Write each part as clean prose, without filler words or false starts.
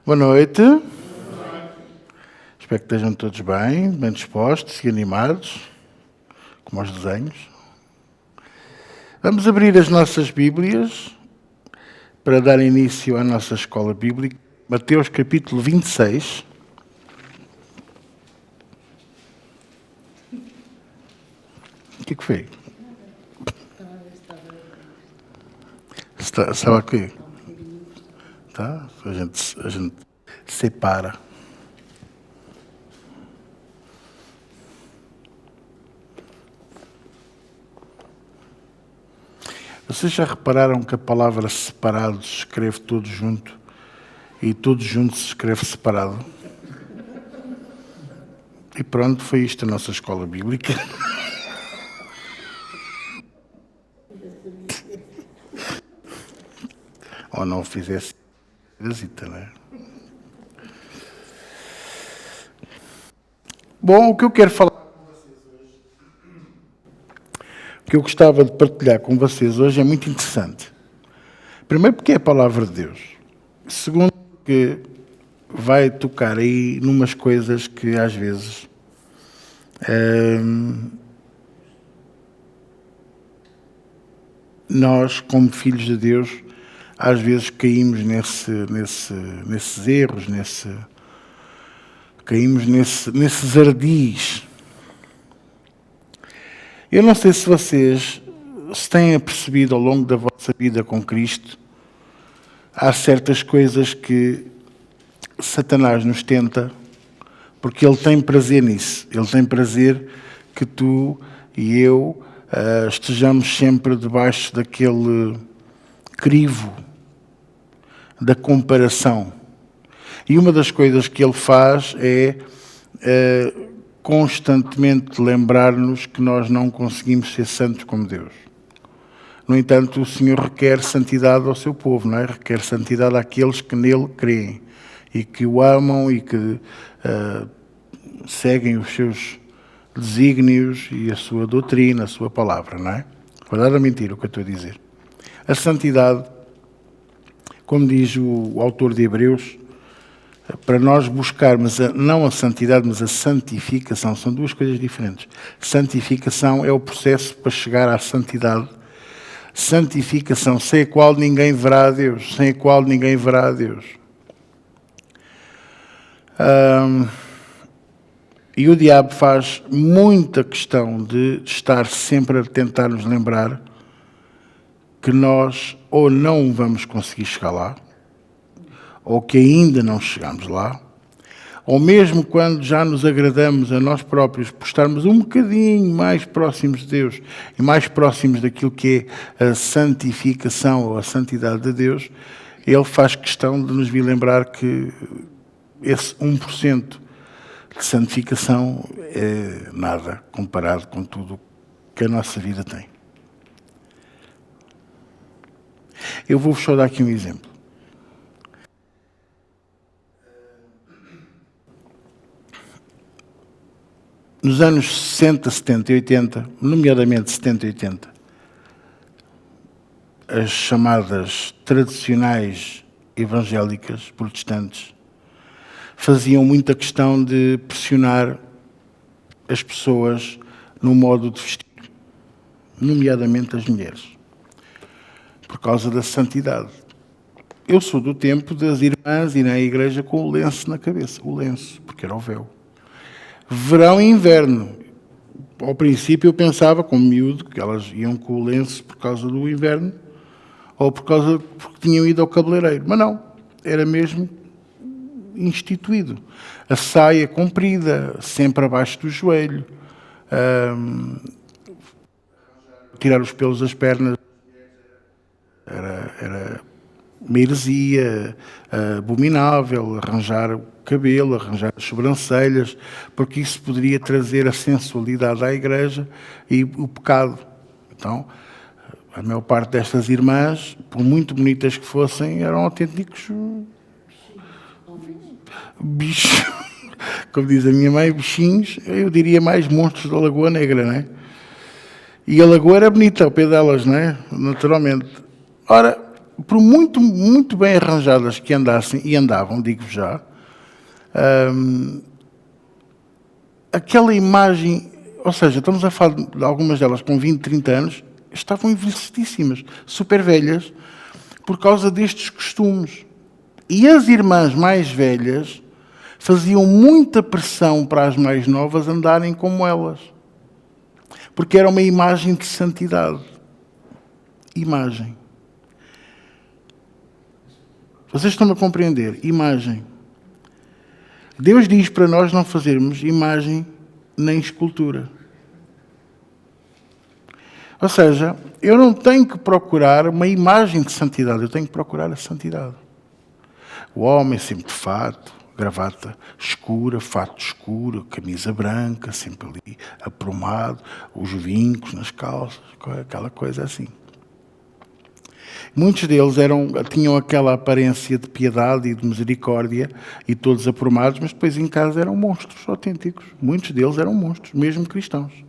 Boa noite. Espero que estejam todos bem dispostos e animados, como aos desenhos. Vamos abrir as nossas Bíblias para dar início à nossa escola bíblica. Mateus capítulo 26. O que foi? Estava aqui. Tá? A gente separa. Vocês já repararam que a palavra separado se escreve tudo junto e tudo junto se escreve separado? E pronto, foi isto a nossa escola bíblica. Ou não fizesse visita, não é? Bom, o que eu quero falar com vocês hoje, o que eu gostava de partilhar com vocês hoje é muito interessante. Primeiro porque é a palavra de Deus. Segundo porque vai tocar aí numas coisas que às vezes nós, como filhos de Deus, às vezes caímos nesses erros, caímos nesses ardis. Eu não sei se vocês se têm apercebido ao longo da vossa vida com Cristo, há certas coisas que Satanás nos tenta, porque ele tem prazer nisso. Ele tem prazer que tu e eu estejamos sempre debaixo daquele crivo da comparação. E uma das coisas que ele faz é constantemente lembrar-nos que nós não conseguimos ser santos como Deus. No entanto, o Senhor requer santidade ao seu povo, não é? Requer santidade àqueles que nele creem e que o amam e que seguem os seus desígnios e a sua doutrina, a sua palavra, não é? Verdade ou mentira o que eu estou a dizer? A santidade, como diz o autor de Hebreus, para nós buscarmos não a santidade, mas a santificação, são duas coisas diferentes. Santificação é o processo para chegar à santidade. Santificação, sem a qual ninguém verá a Deus, sem a qual ninguém verá a Deus. E o diabo faz muita questão de estar sempre a tentar nos lembrar que nós ou não vamos conseguir chegar lá, ou que ainda não chegamos lá, ou mesmo quando já nos agradamos a nós próprios por estarmos um bocadinho mais próximos de Deus e mais próximos daquilo que é a santificação ou a santidade de Deus, ele faz questão de nos vir lembrar que esse 1% de santificação é nada comparado com tudo que a nossa vida tem. Eu vou-vos só dar aqui um exemplo. Nos anos 60, 70 e 80, nomeadamente 70 e 80, as chamadas tradicionais evangélicas protestantes faziam muita questão de pressionar as pessoas no modo de vestir, nomeadamente as mulheres, por causa da santidade. Eu sou do tempo das irmãs irem à igreja com o lenço na cabeça, o lenço, porque era o véu. Verão e inverno. Ao princípio eu pensava, como miúdo, que elas iam com o lenço por causa do inverno ou porque tinham ido ao cabeleireiro. Mas não, era mesmo instituído. A saia comprida, sempre abaixo do joelho, tirar os pelos das pernas era uma heresia abominável, arranjar o cabelo, arranjar as sobrancelhas, porque isso poderia trazer a sensualidade à igreja e o pecado. Então, a maior parte destas irmãs, por muito bonitas que fossem, eram autênticos bichos, como diz a minha mãe, bichinhos, eu diria mais monstros da Lagoa Negra, não é? E a lagoa era bonita ao pé delas, não é? Naturalmente. Ora, por muito, muito bem arranjadas que andassem, e andavam, digo já, aquela imagem, ou seja, estamos a falar de algumas delas com 20, 30 anos, estavam envelhecidíssimas, super velhas, por causa destes costumes. E as irmãs mais velhas faziam muita pressão para as mais novas andarem como elas. Porque era uma imagem de santidade. Imagem. Vocês estão a compreender? Imagem. Deus diz para nós não fazermos imagem nem escultura. Ou seja, eu não tenho que procurar uma imagem de santidade, eu tenho que procurar a santidade. O homem sempre de fato, gravata escura, fato escuro, camisa branca, sempre ali aprumado, os vincos nas calças, aquela coisa assim. Muitos deles tinham aquela aparência de piedade e de misericórdia e todos aprumados, mas depois em casa eram monstros autênticos. Muitos deles eram monstros, mesmo cristãos.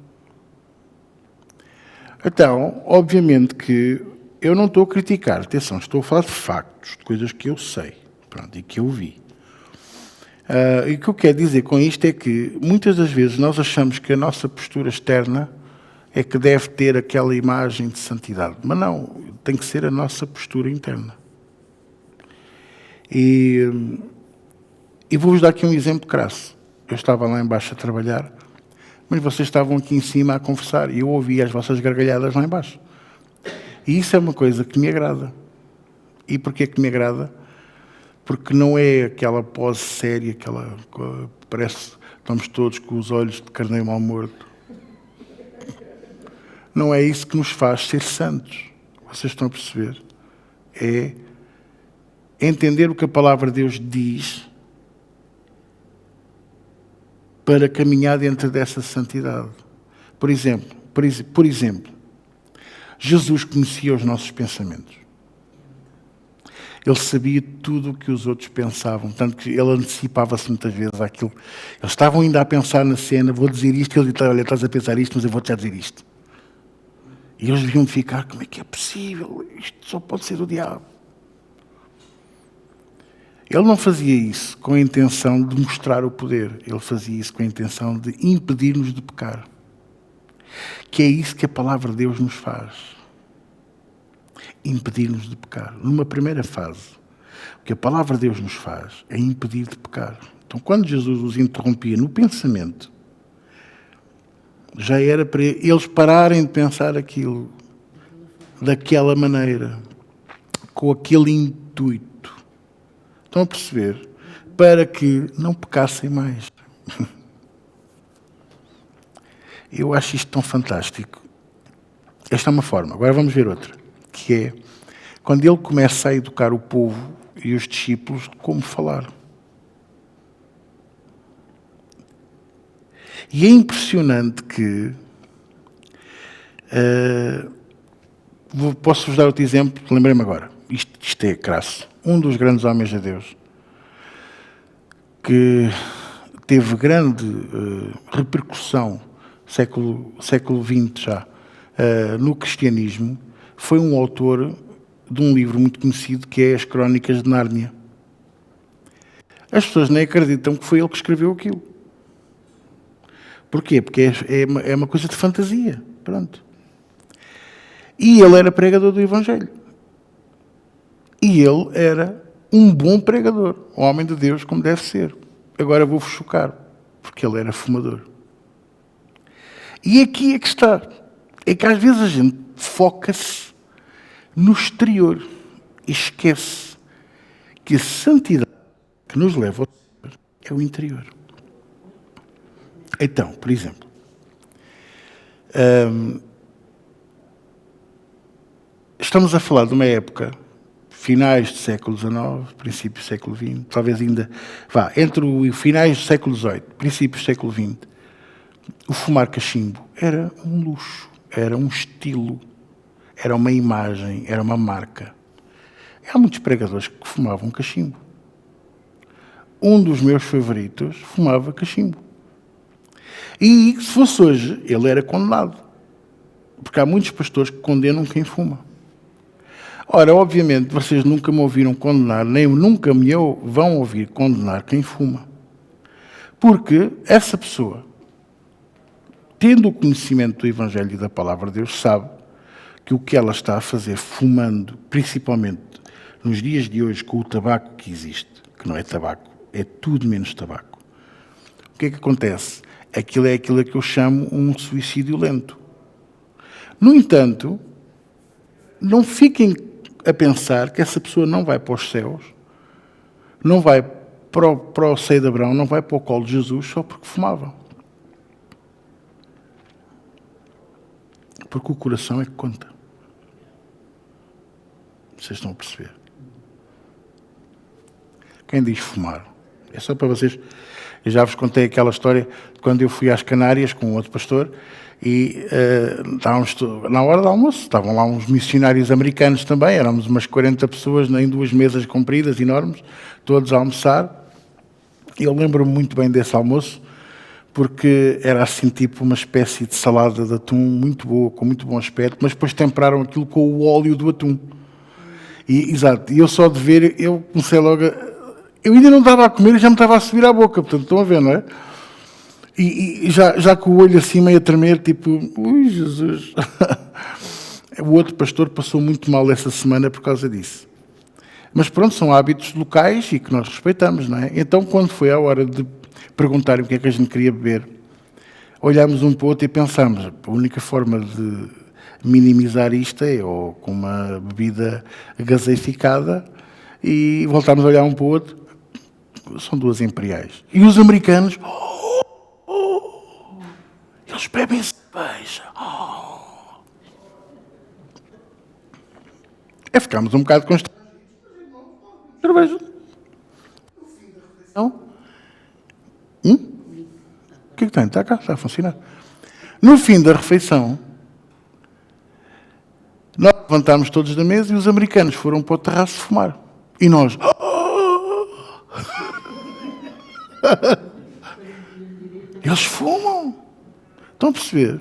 Então, obviamente que eu não estou a criticar, atenção, estou a falar de factos, de coisas que eu sei, pronto, e que eu vi. E o que eu quero dizer com isto é que muitas das vezes nós achamos que a nossa postura externa é que deve ter aquela imagem de santidade, mas não, tem que ser a nossa postura interna. E vou-vos dar aqui um exemplo crasso. Eu estava lá embaixo a trabalhar, mas vocês estavam aqui em cima a conversar e eu ouvi as vossas gargalhadas lá embaixo. E isso é uma coisa que me agrada. E porquê que me agrada? Porque não é aquela pose séria, aquela... Parece que estamos todos com os olhos de carneiro mal morto. Não é isso que nos faz ser santos. Vocês estão a perceber? É entender o que a palavra de Deus diz para caminhar dentro dessa santidade. Por exemplo, Jesus conhecia os nossos pensamentos. Ele sabia tudo o que os outros pensavam, tanto que ele antecipava-se muitas vezes àquilo. Eles estavam ainda a pensar na cena, vou dizer isto, e ele disse, olha, estás a pensar isto, mas eu vou-te já dizer isto. E eles deviam ficar, como é que é possível? Isto só pode ser do diabo. Ele não fazia isso com a intenção de mostrar o poder. Ele fazia isso com a intenção de impedir-nos de pecar. Que é isso que a palavra de Deus nos faz. Impedir-nos de pecar. Numa primeira fase, o que a palavra de Deus nos faz é impedir de pecar. Então, quando Jesus os interrompia no pensamento, já era para eles pararem de pensar aquilo daquela maneira, com aquele intuito. Estão a perceber? Para que não pecassem mais. Eu acho isto tão fantástico. Esta é uma forma. Agora vamos ver outra. Que é quando ele começa a educar o povo e os discípulos de como falar. E é impressionante que... posso-vos dar outro exemplo? Lembrei-me agora. Isto é crasso. Um dos grandes homens de Deus que teve grande repercussão, século XX já, no cristianismo, foi um autor de um livro muito conhecido que é As Crónicas de Nárnia. As pessoas nem acreditam que foi ele que escreveu aquilo. Porquê? Porque é uma coisa de fantasia. Pronto. E ele era pregador do Evangelho. E ele era um bom pregador, um homem de Deus como deve ser. Agora vou-vos chocar, porque ele era fumador. E aqui é que está. É que às vezes a gente foca-se no exterior e esquece que a santidade que nos leva ao Senhor é o interior. Então, por exemplo, estamos a falar de uma época, finais do século XIX, princípios do século XX, talvez ainda, entre os finais do século XVIII, princípios do século XX, o fumar cachimbo era um luxo, era um estilo, era uma imagem, era uma marca. Há muitos pregadores que fumavam cachimbo. Um dos meus favoritos fumava cachimbo. E se fosse hoje, ele era condenado. Porque há muitos pastores que condenam quem fuma. Ora, obviamente, vocês nunca me ouviram condenar, nem nunca me vão ouvir condenar quem fuma. Porque essa pessoa, tendo o conhecimento do Evangelho e da Palavra de Deus, sabe que o que ela está a fazer fumando, principalmente nos dias de hoje, com o tabaco que existe, que não é tabaco, é tudo menos tabaco. O que é que acontece? Aquilo é aquilo que eu chamo um suicídio lento. No entanto, não fiquem a pensar que essa pessoa não vai para os céus, não vai para o seio de Abraão, não vai para o colo de Jesus só porque fumava. Porque o coração é que conta. Vocês estão a perceber? Quem diz fumar? É só para vocês. Eu já vos contei aquela história de quando eu fui às Canárias com outro pastor e estávamos na hora do almoço, estavam lá uns missionários americanos também, éramos umas 40 pessoas em 2 mesas compridas, enormes, todos a almoçar. E eu lembro-me muito bem desse almoço, porque era assim tipo uma espécie de salada de atum muito boa, com muito bom aspecto, mas depois temperaram aquilo com o óleo do atum. Exato, e eu só de ver, eu comecei logo eu ainda não estava a comer e já me estava a subir à boca, portanto, estão a ver, não é? E já com o olho assim meio a tremer, tipo, ui, Jesus. O outro pastor passou muito mal essa semana por causa disso. Mas pronto, são hábitos locais e que nós respeitamos, não é? Então, quando foi a hora de perguntarem o que é que a gente queria beber, olhámos um para o outro e pensámos, a única forma de minimizar isto é ou com uma bebida gaseificada, e voltámos a olhar um para o outro, são 2 imperiais. E os americanos, eles bebem cerveja. Ficámos um bocado constrangidos. Cerveja. Não? O que é que tem? Está cá, está a funcionar. No fim da refeição, nós levantámos todos da mesa e os americanos foram para o terraço fumar. E nós... Eles fumam. Estão a perceber?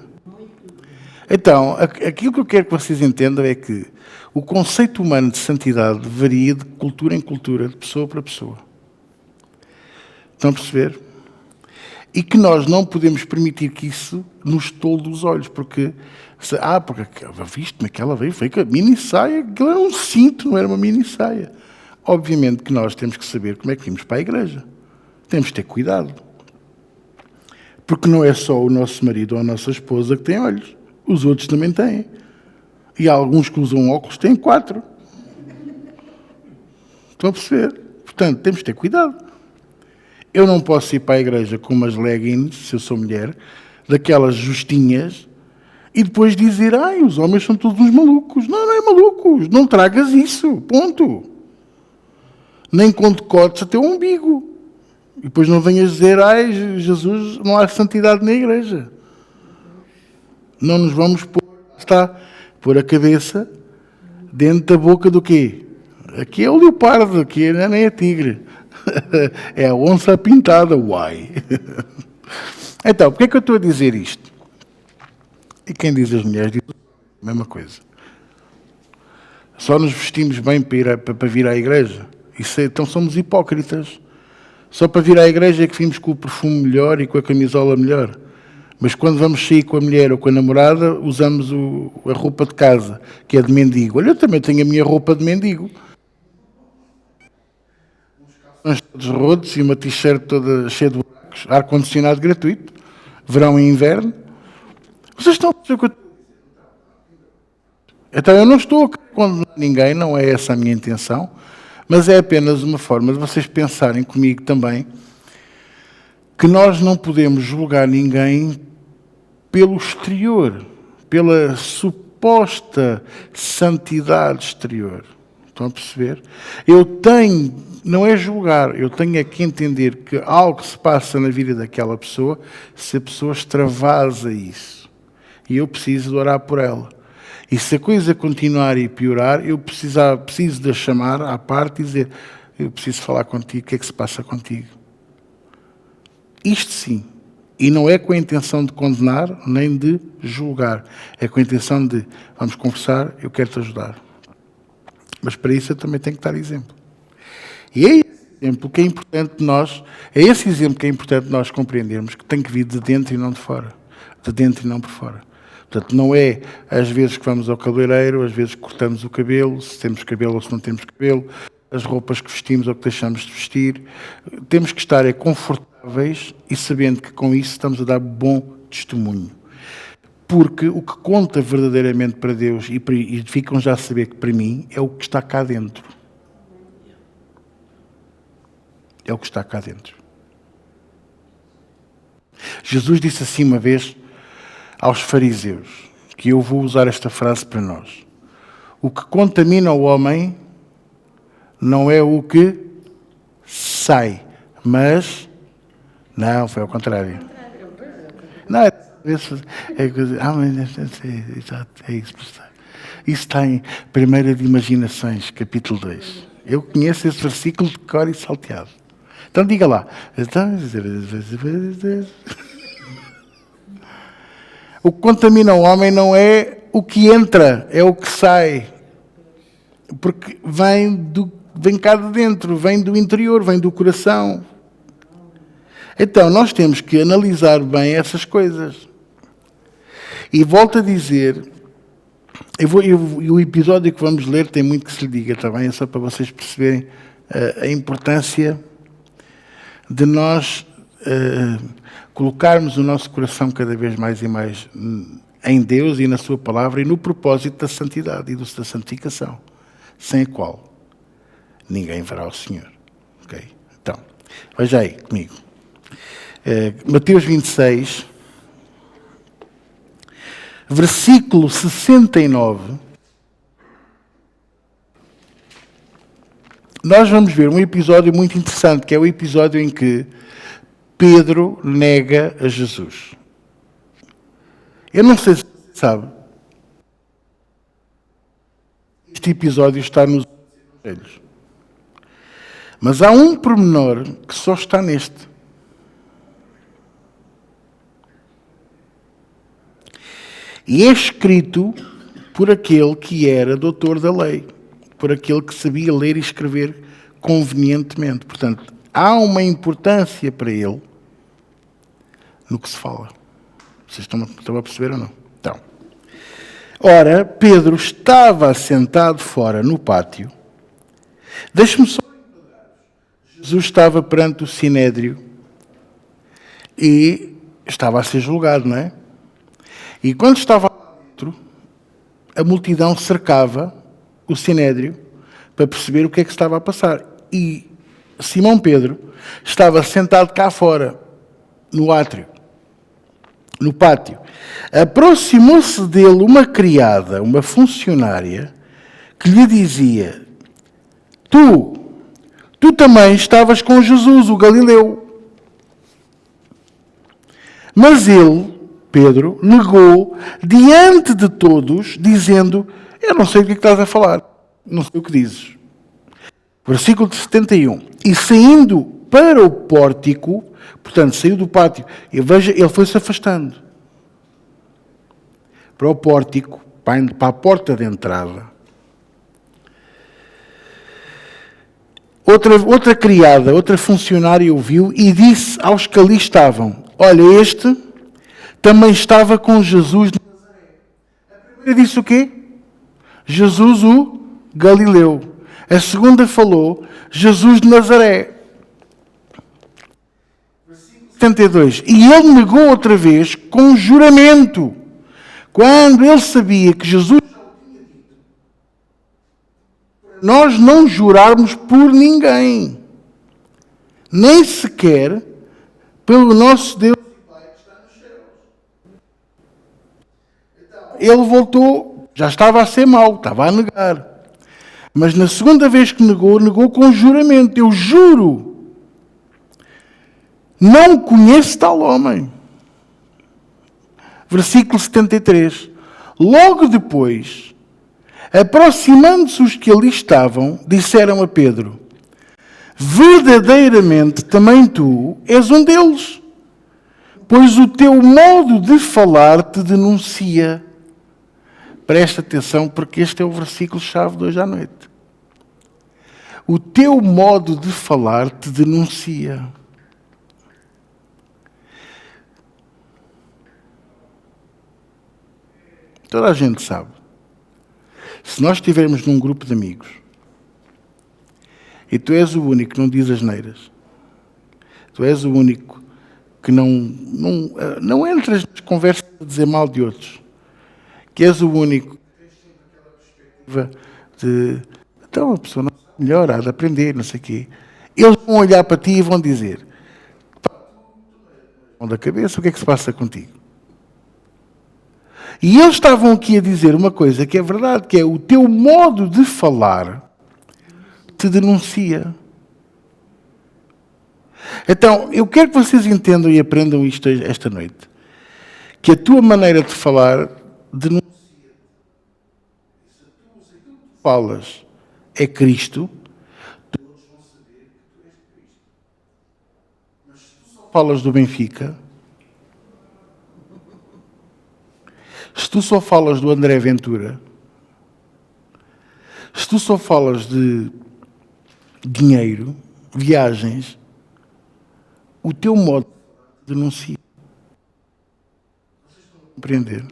Então, aquilo que eu quero que vocês entendam é que o conceito humano de santidade varia de cultura em cultura, de pessoa para pessoa. Estão a perceber? E que nós não podemos permitir que isso nos tolhe os olhos, porque viste-me, aquela veio com a mini saia, aquilo era um cinto, não era uma mini saia. Obviamente que nós temos que saber como é que vimos para a igreja. Temos que ter cuidado. Porque não é só o nosso marido ou a nossa esposa que tem olhos. Os outros também têm. E há alguns que usam óculos têm 4. Estão a perceber? Portanto, temos que ter cuidado. Eu não posso ir para a igreja com umas leggings, se eu sou mulher, daquelas justinhas, e depois dizer, os homens são todos uns malucos. Não, não é malucos. Não tragas isso. Ponto. Nem com decotes até o umbigo. E depois não venhas dizer, Jesus, não há santidade na igreja. Não nos vamos pôr a cabeça dentro da boca do quê? Aqui é o leopardo, aqui nem é tigre. É a onça pintada, uai. Então, porquê é que eu estou a dizer isto? E quem diz as mulheres diz a mesma coisa. Só nos vestimos bem para vir à igreja. Então somos hipócritas. Só para vir à igreja é que vimos com o perfume melhor e com a camisola melhor. Mas quando vamos sair com a mulher ou com a namorada, usamos a roupa de casa, que é de mendigo. Olha, eu também tenho a minha roupa de mendigo. Uns calções todos rotos e uma t-shirt toda cheia de buracos, ar-condicionado gratuito, verão e inverno. Vocês estão a perceber o que eu estou a dizer? Então eu não estou a condenar ninguém, não é essa a minha intenção, mas é apenas uma forma de vocês pensarem comigo também que nós não podemos julgar ninguém pelo exterior, pela suposta santidade exterior. Estão a perceber? Não é julgar, eu tenho é que entender que algo se passa na vida daquela pessoa, se a pessoa extravasa isso. E eu preciso de orar por ela. E se a coisa continuar e piorar, eu preciso de a chamar à parte e dizer, eu preciso falar contigo, o que é que se passa contigo? Isto sim. E não é com a intenção de condenar, nem de julgar. É com a intenção de, vamos conversar, eu quero-te ajudar. Mas para isso eu também tenho que dar exemplo. E é esse exemplo que é importante nós compreendermos, que tem que vir de dentro e não de fora. De dentro e não por fora. Portanto, não é às vezes que vamos ao cabeleireiro, às vezes que cortamos o cabelo, se temos cabelo ou se não temos cabelo, as roupas que vestimos ou que deixamos de vestir. Temos que estar confortáveis e sabendo que com isso estamos a dar bom testemunho. Porque o que conta verdadeiramente para Deus, e ficam já a saber que para mim, é o que está cá dentro. É o que está cá dentro. Jesus disse assim uma vez aos fariseus, que eu vou usar esta frase para nós. O que contamina o homem não é o que sai, mas... Não, foi ao contrário. Não, é isso. Isso está em 1 de Imaginações, capítulo 2. Eu conheço esse versículo de cor e salteado. Então diga lá. O que contamina o homem não é o que entra, é o que sai. Porque vem cá de dentro, vem do interior, vem do coração. Então, nós temos que analisar bem essas coisas. E volto a dizer, o episódio que vamos ler tem muito que se lhe diga, está bem? É só para vocês perceberem a importância de nós colocarmos o nosso coração cada vez mais e mais em Deus e na sua palavra e no propósito da santidade e da santificação, sem a qual ninguém verá o Senhor. Okay? Então, veja aí comigo. Mateus 26, versículo 69. Nós vamos ver um episódio muito interessante, que é o episódio em que Pedro nega a Jesus. Eu não sei se você sabe, este episódio está nos evangelhos. Mas há um pormenor que só está neste. E é escrito por aquele que era doutor da lei, por aquele que sabia ler e escrever convenientemente. Portanto, há uma importância para ele no que se fala. Vocês estão a perceber ou não? Então, ora, Pedro estava sentado fora no pátio. Deixe-me só... Jesus estava perante o Sinédrio e estava a ser julgado, não é? E quando estava lá dentro, a multidão cercava o Sinédrio para perceber o que é que estava a passar. E Simão Pedro estava sentado cá fora, no átrio, no pátio. Aproximou-se dele uma criada, uma funcionária, que lhe dizia: Tu também estavas com Jesus, o Galileu. Mas ele, Pedro, negou diante de todos, dizendo: eu não sei do que estás a falar, não sei o que dizes. Versículo 71. E saindo para o pórtico, portanto, saiu do pátio, e veja, ele foi-se afastando para o pórtico, para a porta de entrada. Outra criada, outra funcionária o viu e disse aos que ali estavam: olha, este também estava com Jesus de Nazaré. A primeira disse o quê? Jesus o Galileu. A segunda falou: Jesus de Nazaré. Versículo 72. E ele negou outra vez com juramento, quando ele sabia que Jesus já o tinha dito, para nós não jurarmos por ninguém, nem sequer pelo nosso Deus e Pai que está nos céus. Então, ele voltou, já estava a ser mau, estava a negar. Mas na segunda vez que negou com juramento. Eu juro, não conheço tal homem. Versículo 73. Logo depois, aproximando-se os que ali estavam, disseram a Pedro: verdadeiramente também tu és um deles, pois o teu modo de falar te denuncia. Presta atenção, porque este é o versículo-chave de hoje à noite. O teu modo de falar te denuncia. Toda a gente sabe. Se nós estivermos num grupo de amigos e tu és o único que não diz asneiras, tu és o único que não entras nas conversas a dizer mal de outros, que és o único que tens sempre aquela perspectiva de então a pessoa não sabe melhor, há de aprender, não sei o quê. Eles vão olhar para ti e vão dizer: mão da cabeça, o que é que se passa contigo? E eles estavam aqui a dizer uma coisa que é verdade, que é o teu modo de falar te denuncia. Então, eu quero que vocês entendam e aprendam isto esta noite. Que a tua maneira de falar denuncia. Se tu falas é Cristo, todos vão saber que tu és Cristo. Mas se tu só falas do Benfica, se tu só falas do André Ventura, se tu só falas de dinheiro, viagens, o teu modo de denuncia. Vocês estão a compreender?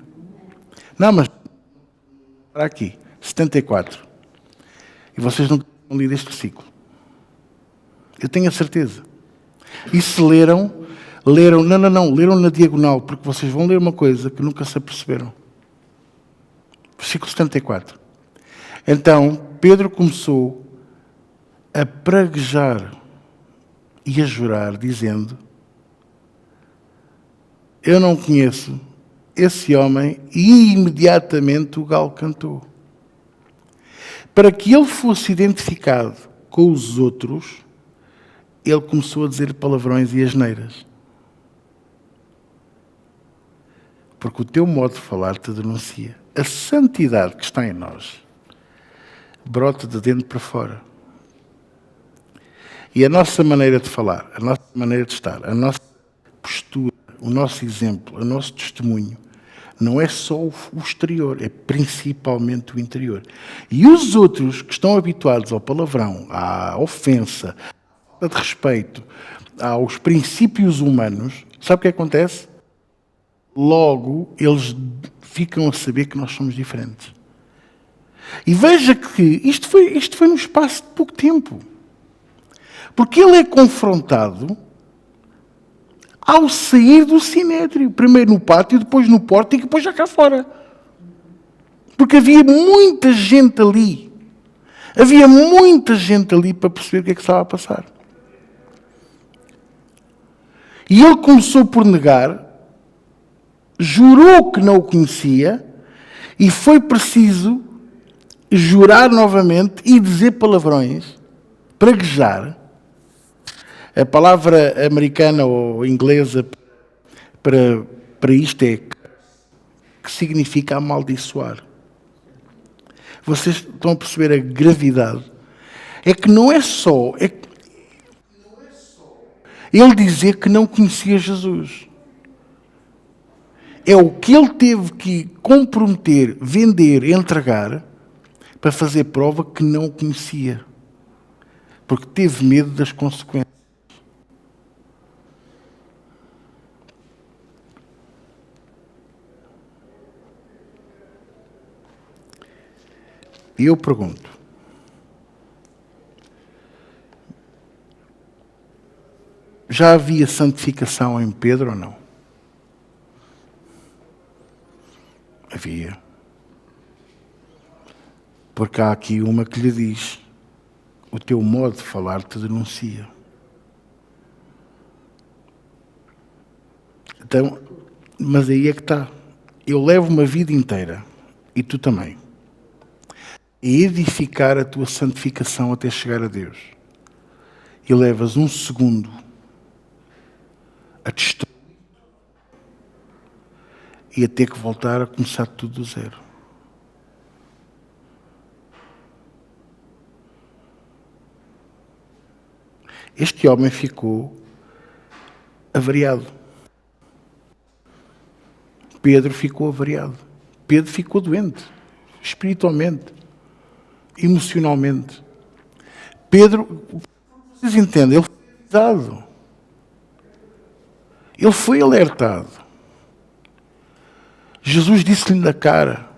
Não, mas para aqui, 74. E vocês não tinham lido este versículo. Eu tenho a certeza. E se leram, leram na diagonal, porque vocês vão ler uma coisa que nunca se aperceberam. Versículo 74. Então, Pedro começou a praguejar e a jurar, dizendo: eu não conheço esse homem, e imediatamente o galo cantou. Para que ele fosse identificado com os outros, ele começou a dizer palavrões e asneiras. Porque o teu modo de falar te denuncia. A santidade que está em nós brota de dentro para fora. E a nossa maneira de falar, a nossa maneira de estar, a nossa postura, o nosso exemplo, o nosso testemunho, não é só o exterior, é principalmente o interior. E os outros que estão habituados ao palavrão, à ofensa, à falta de respeito, aos princípios humanos, sabe o que acontece? Logo, eles ficam a saber que nós somos diferentes. E veja que isto foi num espaço de pouco tempo. Porque ele é confrontado ao sair do sinédrio. Primeiro no pátio, depois no pórtico e depois já cá fora. Porque havia muita gente ali. Havia muita gente ali para perceber o que é que estava a passar. E ele começou por negar, jurou que não o conhecia, e foi preciso jurar novamente e dizer palavrões, praguejar. A palavra americana ou inglesa para isto é que significa amaldiçoar. Vocês estão a perceber a gravidade? É que não é só ele dizer que não conhecia Jesus. É o que ele teve que comprometer, vender, entregar, para fazer prova que não o conhecia. Porque teve medo das consequências. E eu pergunto, já havia santificação em Pedro ou não? Havia. Porque há aqui uma que lhe diz: o teu modo de falar te denuncia. Então, mas aí é que está. Eu levo uma vida inteira, e tu também, a edificar a tua santificação até chegar a Deus. E levas um segundo a destruir e a ter que voltar a começar tudo do zero. Este homem ficou avariado. Pedro ficou avariado. Pedro ficou doente, espiritualmente, emocionalmente. Pedro, vocês entendem, ele foi avisado. Ele foi alertado. Jesus disse-lhe na cara,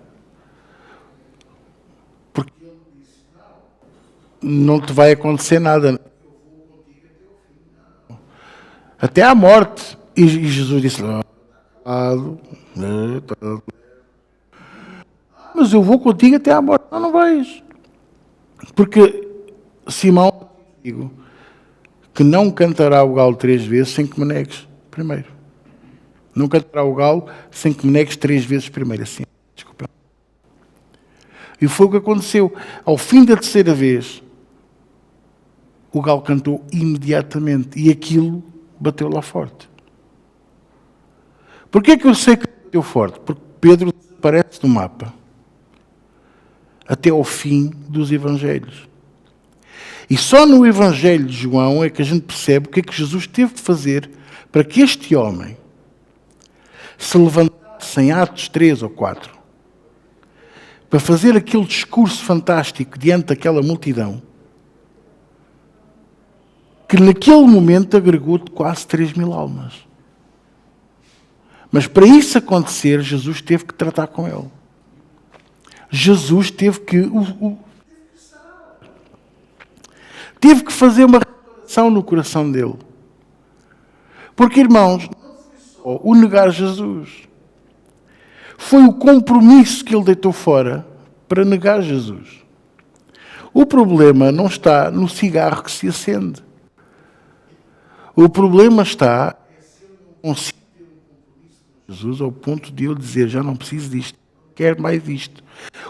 porque não te vai acontecer nada. Até à morte. E Jesus disse, mas eu vou contigo até à morte. Não, não vais. Porque Simão digo que não cantará o galo 3 vezes sem que me negues primeiro. Não cantará o galo sem que me negues 3 vezes primeiro. Assim, desculpa. E foi o que aconteceu. Ao fim da terceira vez, o galo cantou imediatamente. E aquilo bateu lá forte. Porquê é que eu sei que bateu forte? Porque Pedro aparece no mapa. Até ao fim dos Evangelhos. E só no Evangelho de João é que a gente percebe o que é que Jesus teve de fazer para que este homem se levantasse em Atos 3 ou 4 para fazer aquele discurso fantástico diante daquela multidão que naquele momento agregou quase 3.000 almas. Mas para isso acontecer, Jesus teve que tratar com ele. Jesus teve que teve que fazer uma reparação no coração dele. Porque, irmãos, não foi só o negar Jesus. Foi o compromisso que ele deitou fora para negar Jesus. O problema não está no cigarro que se acende. O problema está em ter um compromisso com Jesus ao ponto de ele dizer, já não preciso disto, quero mais disto.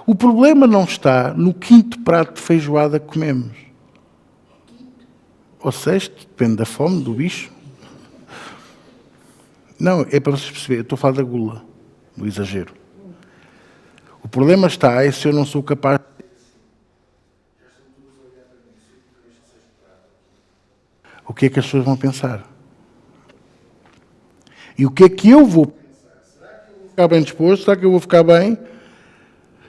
O problema não está no 5º prato de feijoada que comemos. Ou 6º, depende da fome, do bicho. Não, é para vocês perceberem, eu estou a falar da gula, do exagero. O problema está é se eu não sou capaz de... O que é que as pessoas vão pensar? E o que é que eu vou pensar? Será que eu vou ficar bem disposto? Será que eu vou ficar bem?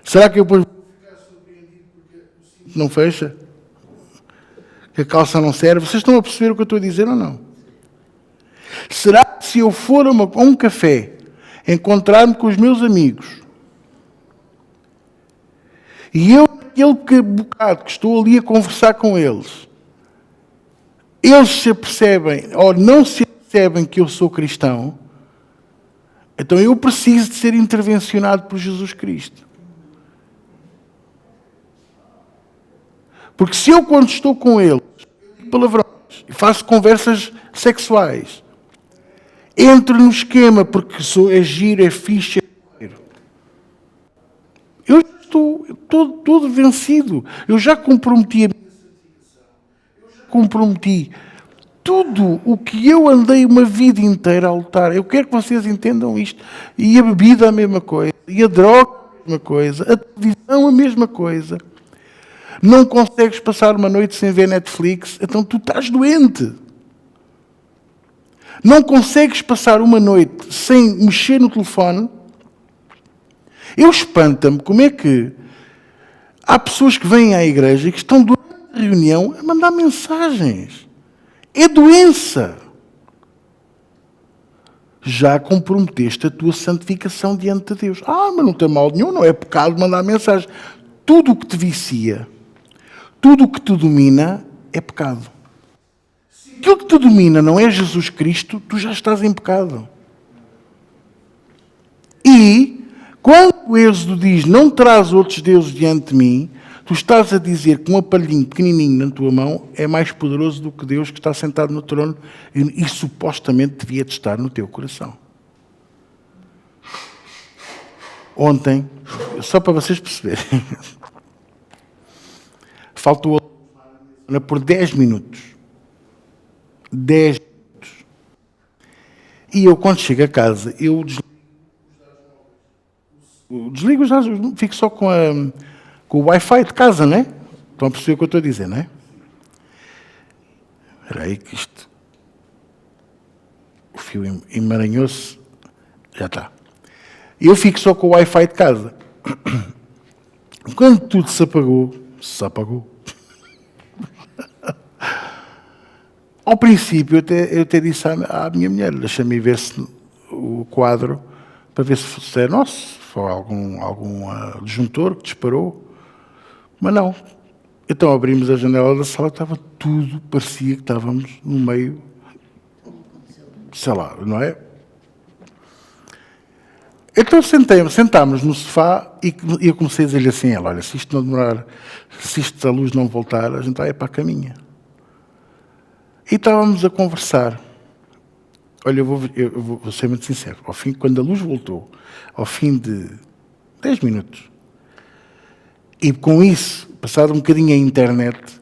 Será que eu depois vou ficar surpreendido porque o cinto não fecha? Que a calça não serve? Vocês estão a perceber o que eu estou a dizer ou não? Será que se eu for a um café, encontrar-me com os meus amigos, e eu, aquele bocado que estou ali a conversar com eles, eles se apercebem, ou não se apercebem que eu sou cristão, então eu preciso de ser intervencionado por Jesus Cristo. Porque se eu, quando estou com eles, digo palavrões, e faço conversas sexuais, entro no esquema porque sou giro, é fixe, eu estou todo vencido. Eu já comprometi a minha santificação. Eu já comprometi tudo o que eu andei uma vida inteira a lutar. Eu quero que vocês entendam isto. E a bebida a mesma coisa. E a droga a mesma coisa. A televisão a mesma coisa. Não consegues passar uma noite sem ver Netflix, então tu estás doente. Não consegues passar uma noite sem mexer no telefone. Eu espanta-me como é que há pessoas que vêm à igreja e que estão durante a reunião a mandar mensagens. É doença. Já comprometeste a tua santificação diante de Deus. Mas não tem mal nenhum, não é pecado mandar mensagem. Tudo o que te vicia, tudo o que te domina é pecado. Se aquilo que te domina não é Jesus Cristo, tu já estás em pecado. E, quando o Êxodo diz, não terás outros deuses diante de mim, tu estás a dizer que um aparelhinho pequenininho na tua mão é mais poderoso do que Deus que está sentado no trono e supostamente devia de estar no teu coração. Ontem, só para vocês perceberem, faltou por 10 minutos. 10 minutos. E eu, quando chego a casa, eu desligo os dados, fico só com o Wi-Fi de casa, não é? Estão a perceber o que eu estou a dizer, não é? Espera aí que isto... O fio emaranhou-se. Já está. Eu fico só com o Wi-Fi de casa. Quando tudo se apagou... Ao princípio, eu até disse à minha mulher, deixa-me ver se o quadro, para ver se é nosso, se foi algum disjuntor que disparou. Mas não. Então abrimos a janela da sala, estava tudo, parecia que estávamos no meio, sei lá, não é? Então sentámos no sofá e eu comecei a dizer-lhe assim, olha, se isto não demorar, se a luz não voltar, a gente vai para a caminha. E estávamos a conversar. Olha, eu vou ser muito sincero. Ao fim, quando a luz voltou, ao fim de 10 minutos, e com isso, passado um bocadinho a internet,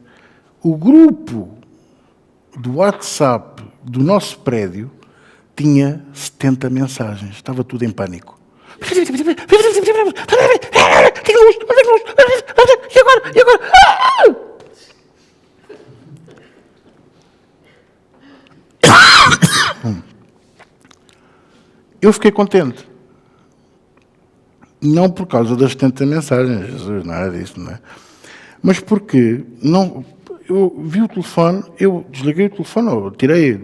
o grupo do WhatsApp do nosso prédio tinha 70 mensagens. Estava tudo em pânico. E agora? Eu fiquei contente. Não por causa das 70 mensagens, Jesus, nada disso, não é? Mas porque eu vi o telefone, eu desliguei o telefone, eu tirei,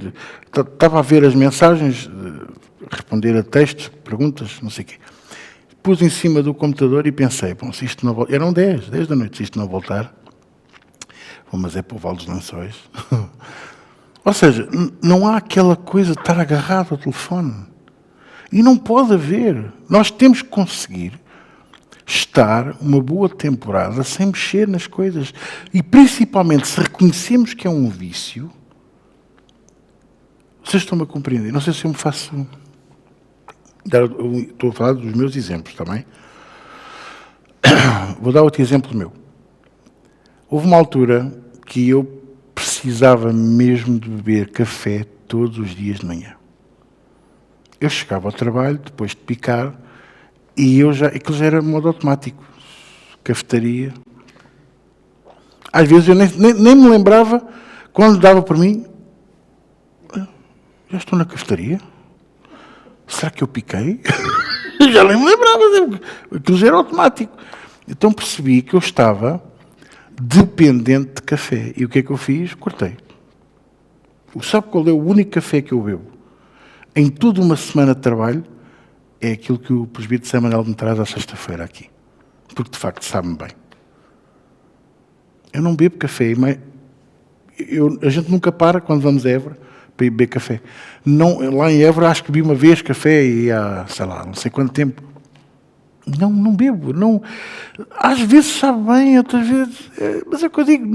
estava a ver as mensagens, responder a textos, perguntas, não sei o quê. Pus em cima do computador e pensei, bom, se isto não voltar, eram 10 da noite, se isto não voltar, bom, mas é para o Vale dos Lençóis. Ou seja, não há aquela coisa de estar agarrado ao telefone. E não pode haver. Nós temos que conseguir estar uma boa temporada sem mexer nas coisas. E principalmente se reconhecemos que é um vício. Vocês estão-me a compreender? Não sei se eu me faço... Estou a falar dos meus exemplos também. Vou dar outro exemplo meu. Houve uma altura que eu precisava mesmo de beber café todos os dias de manhã. Eu chegava ao trabalho, depois de picar, e aquilo já era modo automático. Cafetaria. Às vezes eu nem me lembrava, quando dava por mim, já estou na cafetaria? Será que eu piquei? Já nem me lembrava, aquilo já era automático. Então percebi que eu estava dependente de café. E o que é que eu fiz? Cortei. Sabe qual é o único café que eu bebo? Em toda uma semana de trabalho, é aquilo que o presbítero Zé Manuel me traz à sexta-feira aqui. Porque, de facto, sabe-me bem. Eu não bebo café. A gente nunca para, quando vamos a Évora, para ir beber café. Não, lá em Évora, acho que bebi uma vez café e há, sei lá, não sei quanto tempo. Não bebo. Não, às vezes sabe bem, outras vezes... mas é o que eu digo,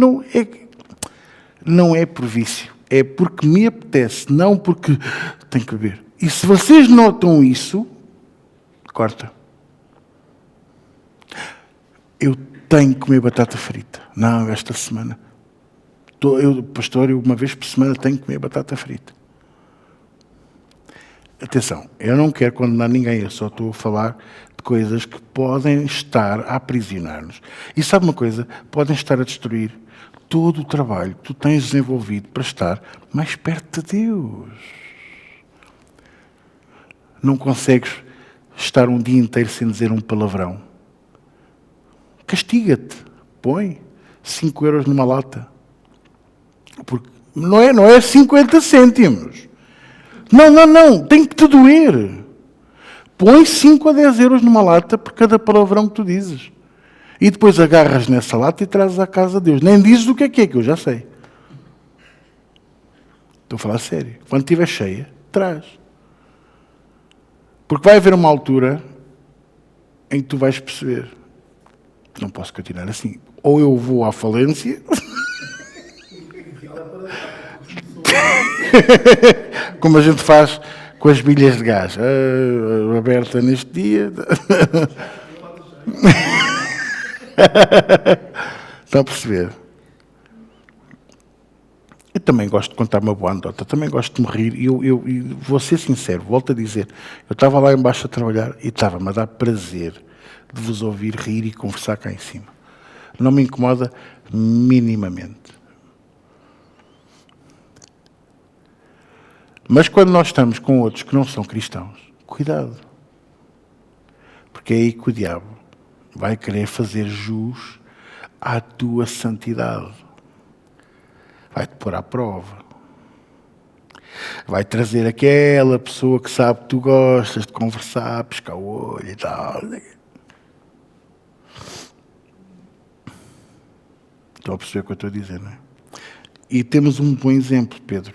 não é por vício. É porque me apetece, não porque tenho que beber. E se vocês notam isso, corta. Eu tenho que comer batata frita. Não, esta semana. Pastor, eu uma vez por semana tenho que comer batata frita. Atenção, eu não quero condenar ninguém, eu só estou a falar de coisas que podem estar a aprisionar-nos. E sabe uma coisa? Podem estar a destruir todo o trabalho que tu tens desenvolvido para estar mais perto de Deus. Não consegues estar um dia inteiro sem dizer um palavrão. Castiga-te. Põe 5 euros numa lata. Porque não é 50 cêntimos. Não. Tem que te doer. Põe 5 a 10 euros numa lata por cada palavrão que tu dizes. E depois agarras nessa lata e trazes à casa de Deus. Nem dizes o que é, que eu já sei. Estou a falar sério. Quando estiver cheia, traz. Porque vai haver uma altura em que tu vais perceber. Não posso continuar assim. Ou eu vou à falência... como a gente faz com as bilhas de gás. Aberta neste dia... Estão a perceber? Eu também gosto de contar uma boa anedota, também gosto de me rir, e vou ser sincero, volto a dizer, eu estava lá embaixo a trabalhar e estava-me a dar prazer de vos ouvir rir e conversar cá em cima. Não me incomoda minimamente. Mas quando nós estamos com outros que não são cristãos, cuidado. Porque é aí que o diabo vai querer fazer jus à tua santidade. Vai-te pôr à prova. Vai trazer aquela pessoa que sabe que tu gostas de conversar, pescar o olho e tal. Estou a perceber o que eu estou a dizer, não é? E temos um bom exemplo, Pedro.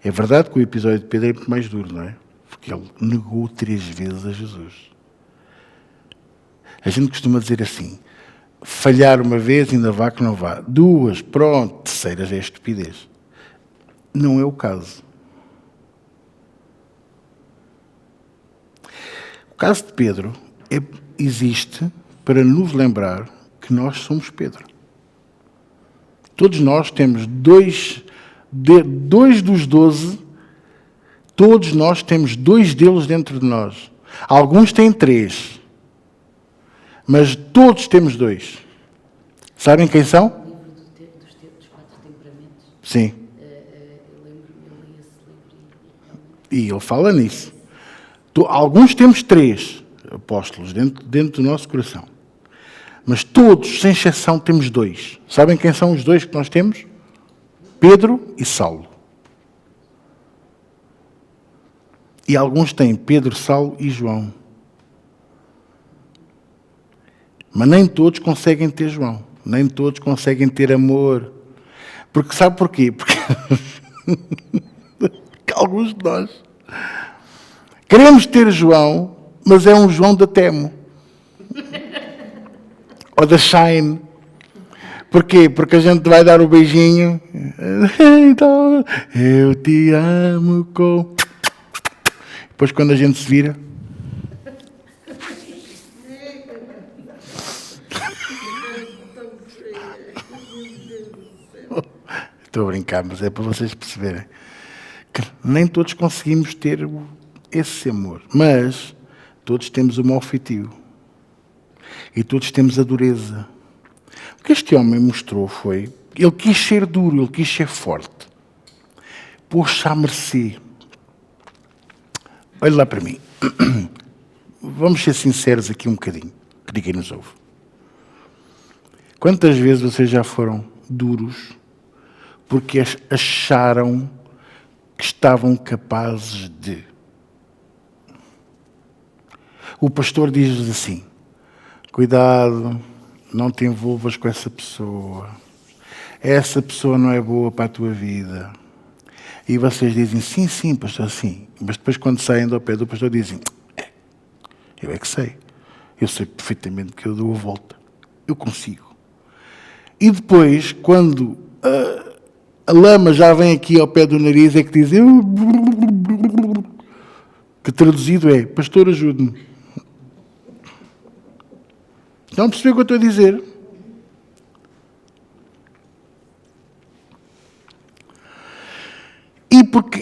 É verdade que o episódio de Pedro é muito mais duro, não é? Porque ele negou 3 vezes a Jesus. A gente costuma dizer assim, falhar uma vez ainda vá que não vá. 2, pronto, 3ª já é estupidez. Não é o caso. O caso de Pedro existe para nos lembrar que nós somos Pedro. Todos nós temos 2 dos 12, todos nós temos 2 deles dentro de nós. Alguns têm 3, mas todos temos 2. Sabem quem são? O livro dos 4 temperamentos. Sim. Eu lembro-me, eu li esse livro E ele fala nisso. Alguns temos 3 apóstolos dentro do nosso coração. Mas todos, sem exceção, temos 2. Sabem quem são os 2 que nós temos? Pedro e Saulo. E alguns têm Pedro, Saulo e João. Mas nem todos conseguem ter João. Nem todos conseguem ter amor. Porque sabe porquê? Porque alguns de nós queremos ter João, mas é um João da Temo. Ou da Shine. Porquê? Porque a gente vai dar o beijinho. Então, eu te amo com... Depois quando a gente se vira... Estou a brincar, mas é para vocês perceberem que nem todos conseguimos ter esse amor. Mas todos temos o mau feitio. E todos temos a dureza. O que este homem mostrou foi... Ele quis ser duro, ele quis ser forte. Pôs-se à mercê. Olha lá para mim. Vamos ser sinceros aqui um bocadinho, que ninguém nos ouve. Quantas vezes vocês já foram duros porque acharam que estavam capazes de... O pastor diz-lhes assim, cuidado, não te envolvas com essa pessoa. Essa pessoa não é boa para a tua vida. E vocês dizem, sim, pastor, sim. Mas depois quando saem do pé do pastor dizem, eu é que sei. Eu sei perfeitamente que eu dou a volta. Eu consigo. E depois, quando a lama já vem aqui ao pé do nariz, é que dizem, que traduzido é, pastor, ajude-me. Estão a perceber o que eu estou a dizer? E porque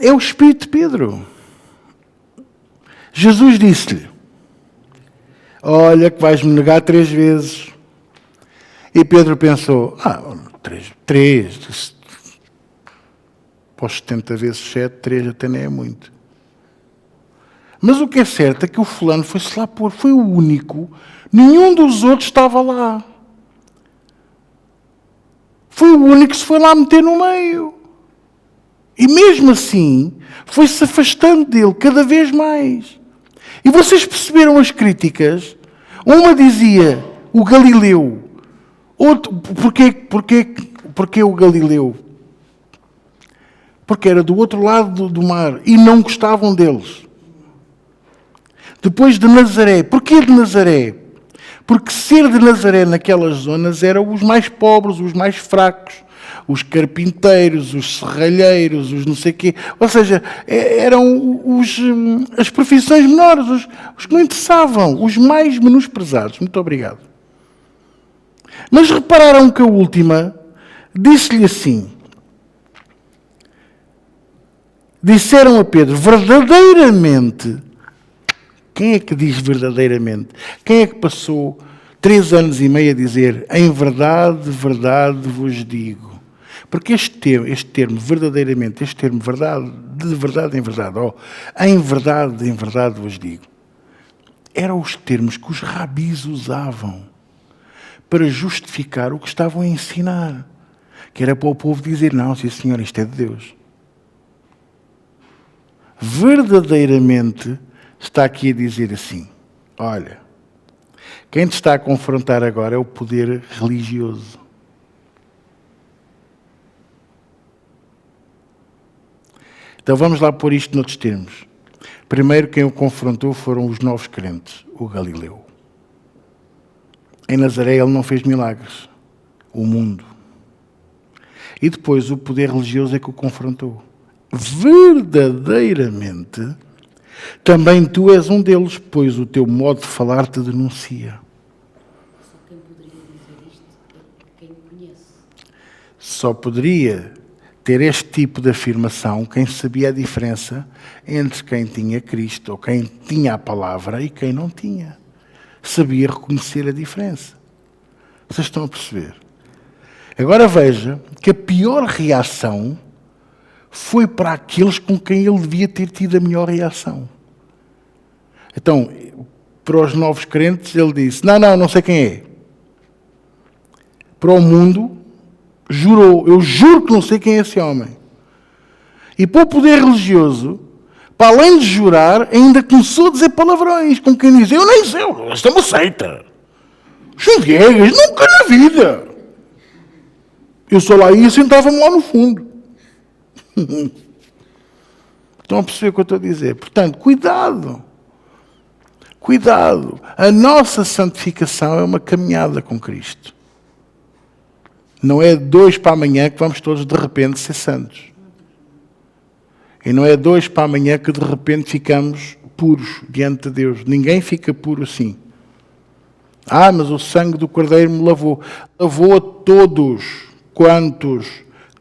é o Espírito de Pedro. Jesus disse-lhe, olha que vais-me negar 3 vezes. E Pedro pensou, 3, pós 70 vezes 7, 3 até nem é muito. Mas o que é certo é que o fulano foi-se lá pôr, foi o único, nenhum dos outros estava lá. Foi o único que se foi lá meter no meio. E mesmo assim, foi-se afastando dele cada vez mais. E vocês perceberam as críticas? Uma dizia, o Galileu. Outro, porquê o Galileu? Porque era do outro lado do mar e não gostavam deles. Depois de Nazaré. Porquê de Nazaré? Porque ser de Nazaré naquelas zonas eram os mais pobres, os mais fracos, os carpinteiros, os serralheiros, os não sei quê. Ou seja, eram as profissões menores, os que não interessavam, os mais menosprezados. Muito obrigado. Mas repararam que a última disse-lhe assim, disseram a Pedro, verdadeiramente, quem é que diz verdadeiramente? Quem é que passou 3 anos e meio a dizer, em verdade, verdade vos digo? Porque este termo, verdadeiramente, este termo, verdade, de verdade em verdade, em verdade vos digo, eram os termos que os rabis usavam para justificar o que estavam a ensinar. Que era para o povo dizer, não, sim senhor, isto é de Deus. Verdadeiramente está aqui a dizer assim, olha, quem te está a confrontar agora é o poder religioso. Então vamos lá pôr isto noutros termos. Primeiro quem o confrontou foram os novos crentes, o Galileu. Em Nazaré ele não fez milagres, o mundo. E depois o poder religioso é que o confrontou. Verdadeiramente, também tu és um deles, pois o teu modo de falar te denuncia. Só quem poderia dizer isto é quem o conhece. Só poderia ter este tipo de afirmação quem sabia a diferença entre quem tinha Cristo, ou quem tinha a palavra, e quem não tinha. Sabia reconhecer a diferença. Vocês estão a perceber? Agora veja que a pior reação foi para aqueles com quem ele devia ter tido a melhor reação. Então, para os novos crentes, ele disse, não sei quem é. Para o mundo, jurou, eu juro que não sei quem é esse homem. E para o poder religioso, para além de jurar, ainda começou a dizer palavrões, com quem diz, eu nem sei, esta é uma seita. Chuviegas, nunca na vida. Eu só lá ia e sentava-me lá no fundo. Estão a perceber o que eu estou a dizer? Portanto, cuidado. Cuidado. A nossa santificação é uma caminhada com Cristo. Não é de hoje para amanhã que vamos todos de repente ser santos. E não é de hoje para amanhã que de repente ficamos puros diante de Deus. Ninguém fica puro assim. Mas o sangue do Cordeiro me lavou. Lavou a todos quantos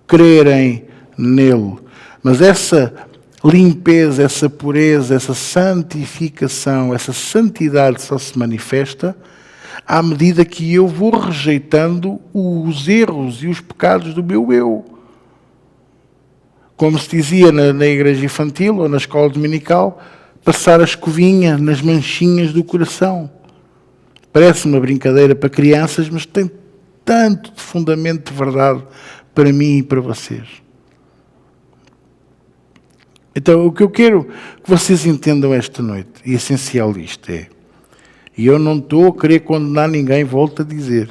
crerem nele. Mas essa limpeza, essa pureza, essa santificação, essa santidade só se manifesta à medida que eu vou rejeitando os erros e os pecados do meu eu. Como se dizia na igreja infantil ou na escola dominical, passar a escovinha nas manchinhas do coração. Parece uma brincadeira para crianças, mas tem tanto de fundamento de verdade para mim e para vocês. Então, o que eu quero que vocês entendam esta noite, e essencial isto é, e eu não estou a querer condenar ninguém, volto a dizer,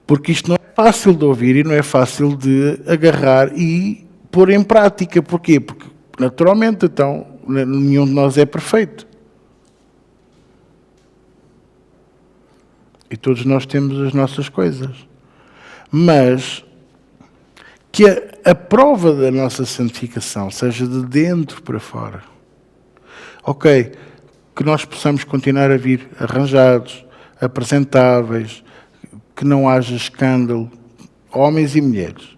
porque isto não é fácil de ouvir e não é fácil de agarrar e pôr em prática. Porquê? Porque, naturalmente, então, nenhum de nós é perfeito. E todos nós temos as nossas coisas. Mas que a prova da nossa santificação seja de dentro para fora. Ok, que nós possamos continuar a vir arranjados, apresentáveis, que não haja escândalo, homens e mulheres.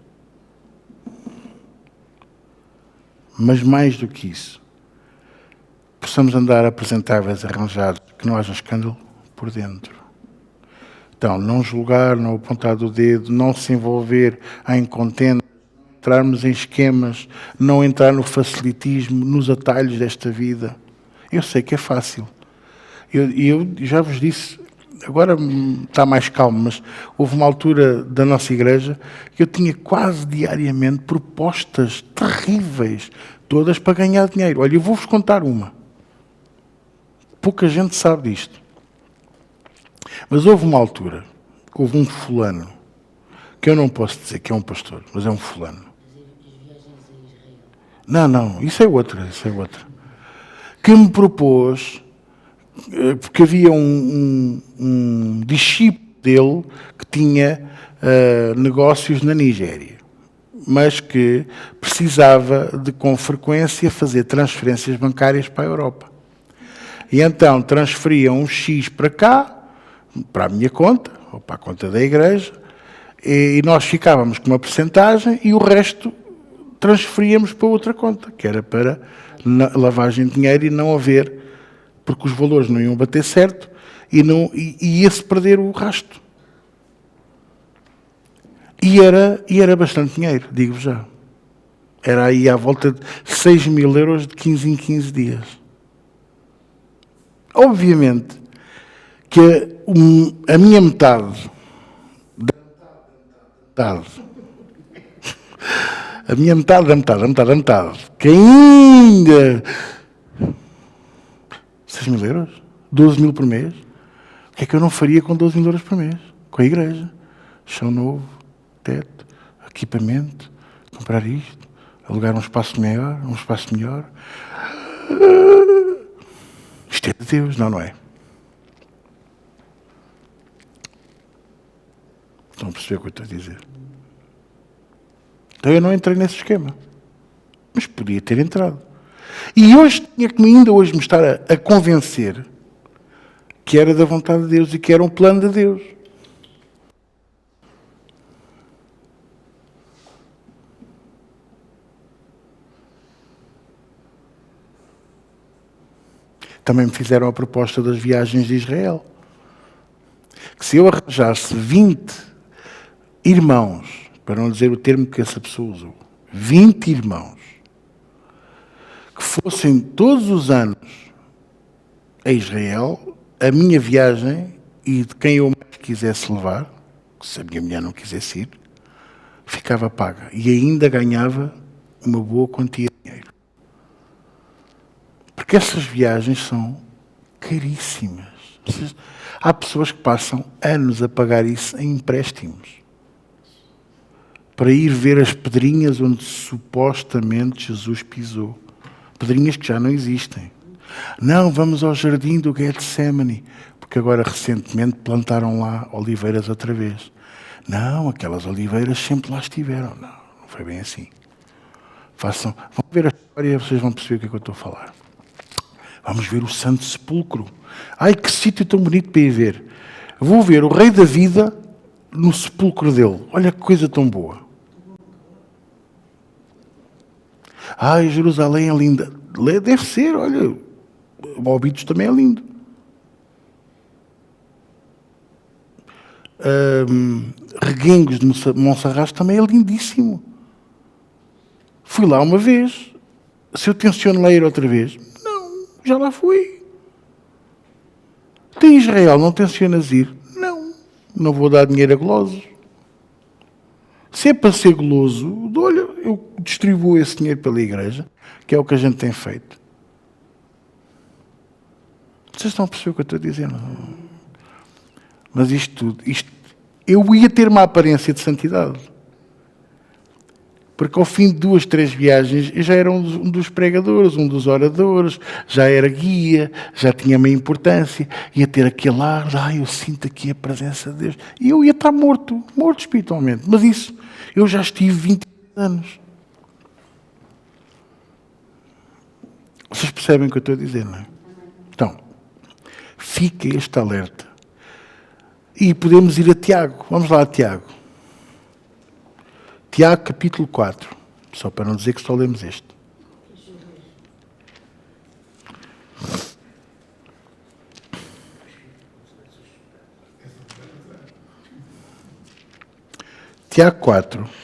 Mas mais do que isso, possamos andar apresentáveis, arranjados, que não haja escândalo por dentro. Então, não julgar, não apontar o dedo, não se envolver em contendas, entrarmos em esquemas, não entrar no facilitismo, nos atalhos desta vida. Eu sei que é fácil. Eu já vos disse, agora está mais calmo, mas houve uma altura da nossa igreja que eu tinha quase diariamente propostas terríveis, todas para ganhar dinheiro. Olha, eu vou-vos contar uma. Pouca gente sabe disto. Mas houve uma altura, houve um fulano, que eu não posso dizer que é um pastor, mas é um fulano. Não, isso é outra. Que me propôs, porque havia um discípulo dele que tinha negócios na Nigéria, mas que precisava de, com frequência, fazer transferências bancárias para a Europa. E então transferia um X para cá, para a minha conta, ou para a conta da igreja, e nós ficávamos com uma percentagem e o resto transferíamos para outra conta, que era para lavagem de dinheiro e não haver, porque os valores não iam bater certo e ia-se perder o rasto. E era bastante dinheiro, digo-vos já. Era aí à volta de 6.000 euros de 15 em 15 dias. Obviamente que a minha metade metade. A minha metade da metade, da metade, da metade. Que ainda... 6.000 euros? 12.000 por mês? O que é que eu não faria com 12.000 euros por mês? Com a igreja. Chão novo, teto, equipamento, comprar isto, alugar um espaço maior, um espaço melhor. Isto é de Deus, não é? Estão a perceber o que eu estou a dizer? Então eu não entrei nesse esquema. Mas podia ter entrado. E hoje tinha que ainda hoje me estar a convencer que era da vontade de Deus e que era um plano de Deus. Também me fizeram a proposta das viagens de Israel. Que se eu arranjasse 20 irmãos, para não dizer o termo que essa pessoa usou, 20 irmãos, que fossem todos os anos a Israel, a minha viagem e de quem eu mais quisesse levar, se a minha mulher não quisesse ir, ficava paga. E ainda ganhava uma boa quantia de dinheiro. Porque essas viagens são caríssimas. Há pessoas que passam anos a pagar isso em empréstimos. Para ir ver as pedrinhas onde supostamente Jesus pisou. Pedrinhas que já não existem. Não, vamos ao jardim do Getsemane, porque agora recentemente plantaram lá oliveiras outra vez. Não, aquelas oliveiras sempre lá estiveram. Não, não foi bem assim. Vão ver a história e vocês vão perceber o que é que eu estou a falar. Vamos ver o Santo Sepulcro. Ai, que sítio tão bonito para ir ver. Vou ver o Rei da Vida no sepulcro dele. Olha que coisa tão boa. Ai, Jerusalém é linda. Deve ser, olha. Óbidos também é lindo. Reguengos de Monserrate também é lindíssimo. Fui lá uma vez. Se eu tenciono lá ir outra vez, não, já lá fui. Tem Israel, não tencionas ir? Não, não vou dar dinheiro a golosos. Se é para ser goloso, olha, eu distribuo esse dinheiro pela igreja, que é o que a gente tem feito. Vocês estão a perceber o que eu estou a dizer? Não. Mas isto tudo, eu ia ter uma aparência de santidade. Porque ao fim de 2, 3 viagens, eu já era um dos pregadores, um dos oradores, já era guia, já tinha uma importância, ia ter aquele ar, eu sinto aqui a presença de Deus. E eu ia estar morto espiritualmente. Mas isso, eu já estive 20 anos. Vocês percebem o que eu estou a dizer, não é? Então, fica este alerta. E podemos ir a Tiago. Vamos lá a Tiago. Tiago, capítulo 4. Só para não dizer que só lemos este. Tiago 4.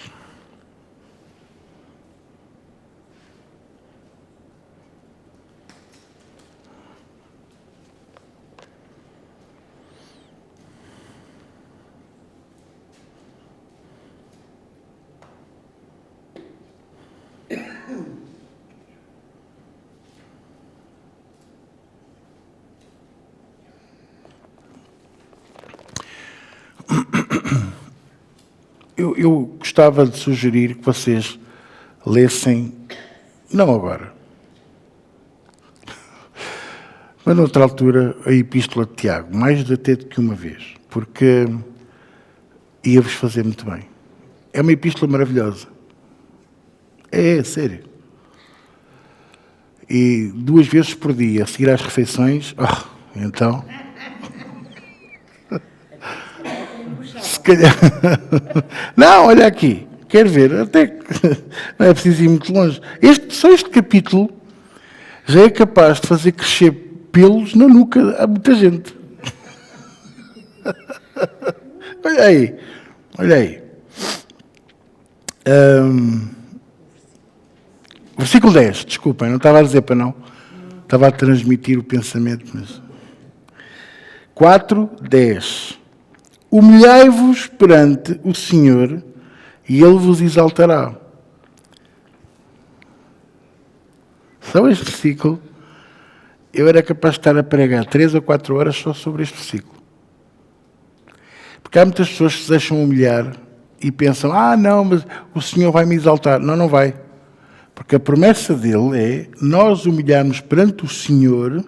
Eu gostava de sugerir que vocês lessem, não agora, mas noutra altura, a Epístola de Tiago, mais até do que uma vez, porque ia-vos fazer muito bem. É uma epístola maravilhosa. É sério. E 2 vezes por dia, a seguir às refeições, então... Se calhar... Não, olha aqui, quero ver, até que não é preciso ir muito longe. Só este capítulo já é capaz de fazer crescer pelos na nuca a muita gente. Olha aí, olha aí. Versículo 10, desculpem, não estava a dizer para não. Estava a transmitir o pensamento, mas... 4, 10. Humilhai-vos perante o Senhor e Ele vos exaltará. Só este versículo, eu era capaz de estar a pregar 3 ou 4 horas só sobre este versículo. Porque há muitas pessoas que se deixam humilhar e pensam, não, mas o Senhor vai me exaltar. Não, não vai. Porque a promessa dele é nós humilharmos perante o Senhor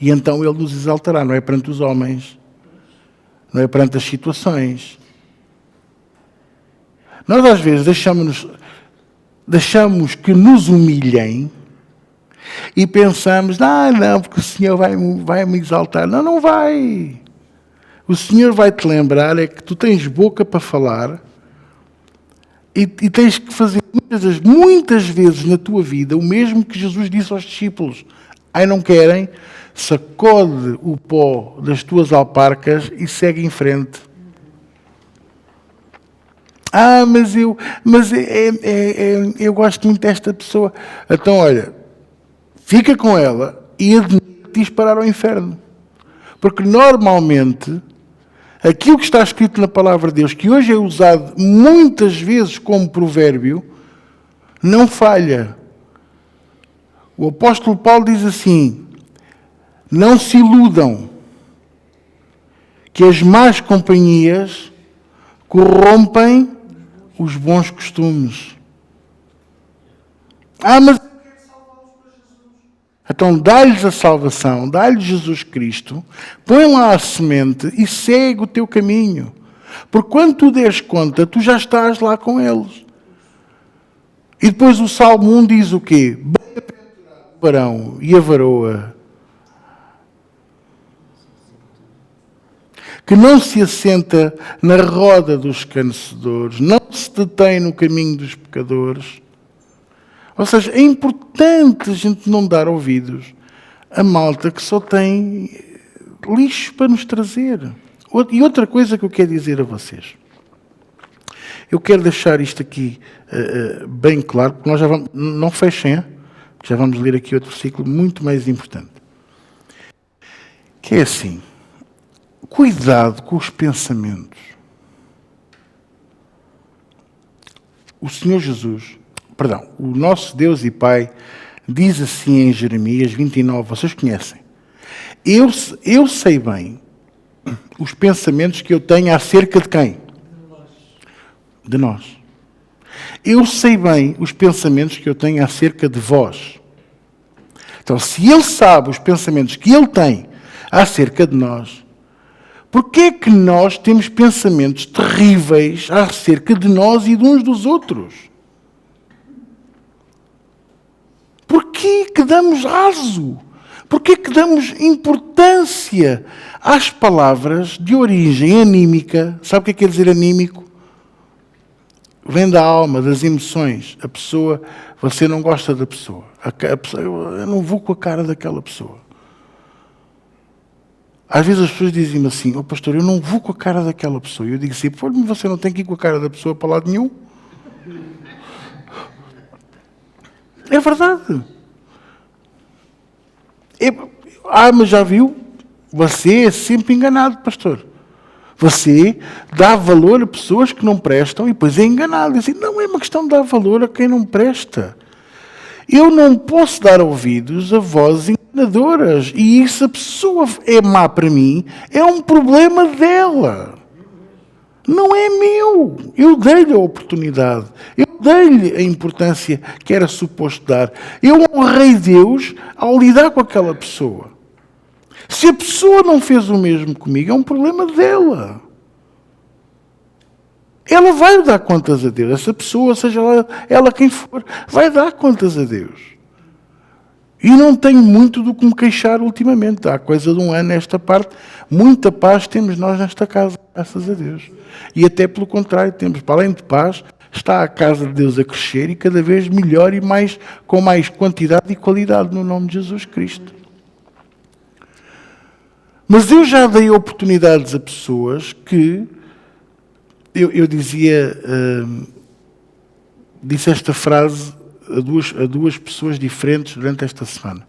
e então Ele nos exaltará. Não é perante os homens. Não é perante as situações. Nós às vezes deixamos que nos humilhem e pensamos, não, porque o Senhor vai me exaltar. Não, não vai. O Senhor vai te lembrar é que tu tens boca para falar e tens que fazer muitas vezes na tua vida o mesmo que Jesus disse aos discípulos. Não querem? Sacode o pó das tuas alparcas e segue em frente. Mas eu gosto muito desta pessoa. Então, olha, fica com ela e admite disparar ao inferno. Porque normalmente aquilo que está escrito na palavra de Deus, que hoje é usado muitas vezes como provérbio, não falha. O apóstolo Paulo diz assim: não se iludam que as más companhias corrompem os bons costumes. Mas então dá-lhes a salvação, dá-lhes Jesus Cristo, põe lá a semente e segue o teu caminho. Porque quando tu deres conta, tu já estás lá com eles. E depois o Salmo 1 diz o quê? Bem-aventurado o varão e a varoa, que não se assenta na roda dos escarnecedores, não se detém no caminho dos pecadores. Ou seja, é importante a gente não dar ouvidos a malta que só tem lixo para nos trazer. E outra coisa que eu quero dizer a vocês. Eu quero deixar isto aqui bem claro, porque nós já vamos... Não fechem, já vamos ler aqui outro versículo muito mais importante. Que é assim. Cuidado com os pensamentos. O Senhor Jesus... o nosso Deus e Pai diz assim em Jeremias 29, vocês conhecem. Eu sei bem os pensamentos que eu tenho acerca de quem? De nós. Eu sei bem os pensamentos que eu tenho acerca de vós. Então, se Ele sabe os pensamentos que Ele tem acerca de nós, porquê é que nós temos pensamentos terríveis acerca de nós e de uns dos outros? Porquê que damos aso? Porquê que damos importância às palavras de origem anímica? Sabe o que quer dizer anímico? Vem da alma, das emoções. A pessoa, você não gosta da pessoa. Eu não vou com a cara daquela pessoa. Às vezes as pessoas dizem-me assim, pastor, eu não vou com a cara daquela pessoa. E eu digo assim, você não tem que ir com a cara da pessoa para lado nenhum. É verdade. Mas já viu? Você é sempre enganado, pastor. Você dá valor a pessoas que não prestam e depois é enganado. Assim, não é uma questão de dar valor a quem não presta. Eu não posso dar ouvidos a vozes enganadoras. E se a pessoa é má para mim, é um problema dela. Não é meu. Eu dei-lhe a oportunidade. Eu dei-lhe a importância que era suposto dar. Eu honrei Deus ao lidar com aquela pessoa. Se a pessoa não fez o mesmo comigo, é um problema dela. Ela vai dar contas a Deus. Essa pessoa, seja ela quem for, vai dar contas a Deus. E não tenho muito do que me queixar ultimamente. Há coisa de um ano nesta parte. Muita paz temos nós nesta casa, graças a Deus. E até pelo contrário, temos, para além de paz, está a casa de Deus a crescer e cada vez melhor e com mais quantidade e qualidade no nome de Jesus Cristo. Mas eu já dei oportunidades a pessoas que... Eu dizia... disse esta frase a duas pessoas diferentes durante esta semana.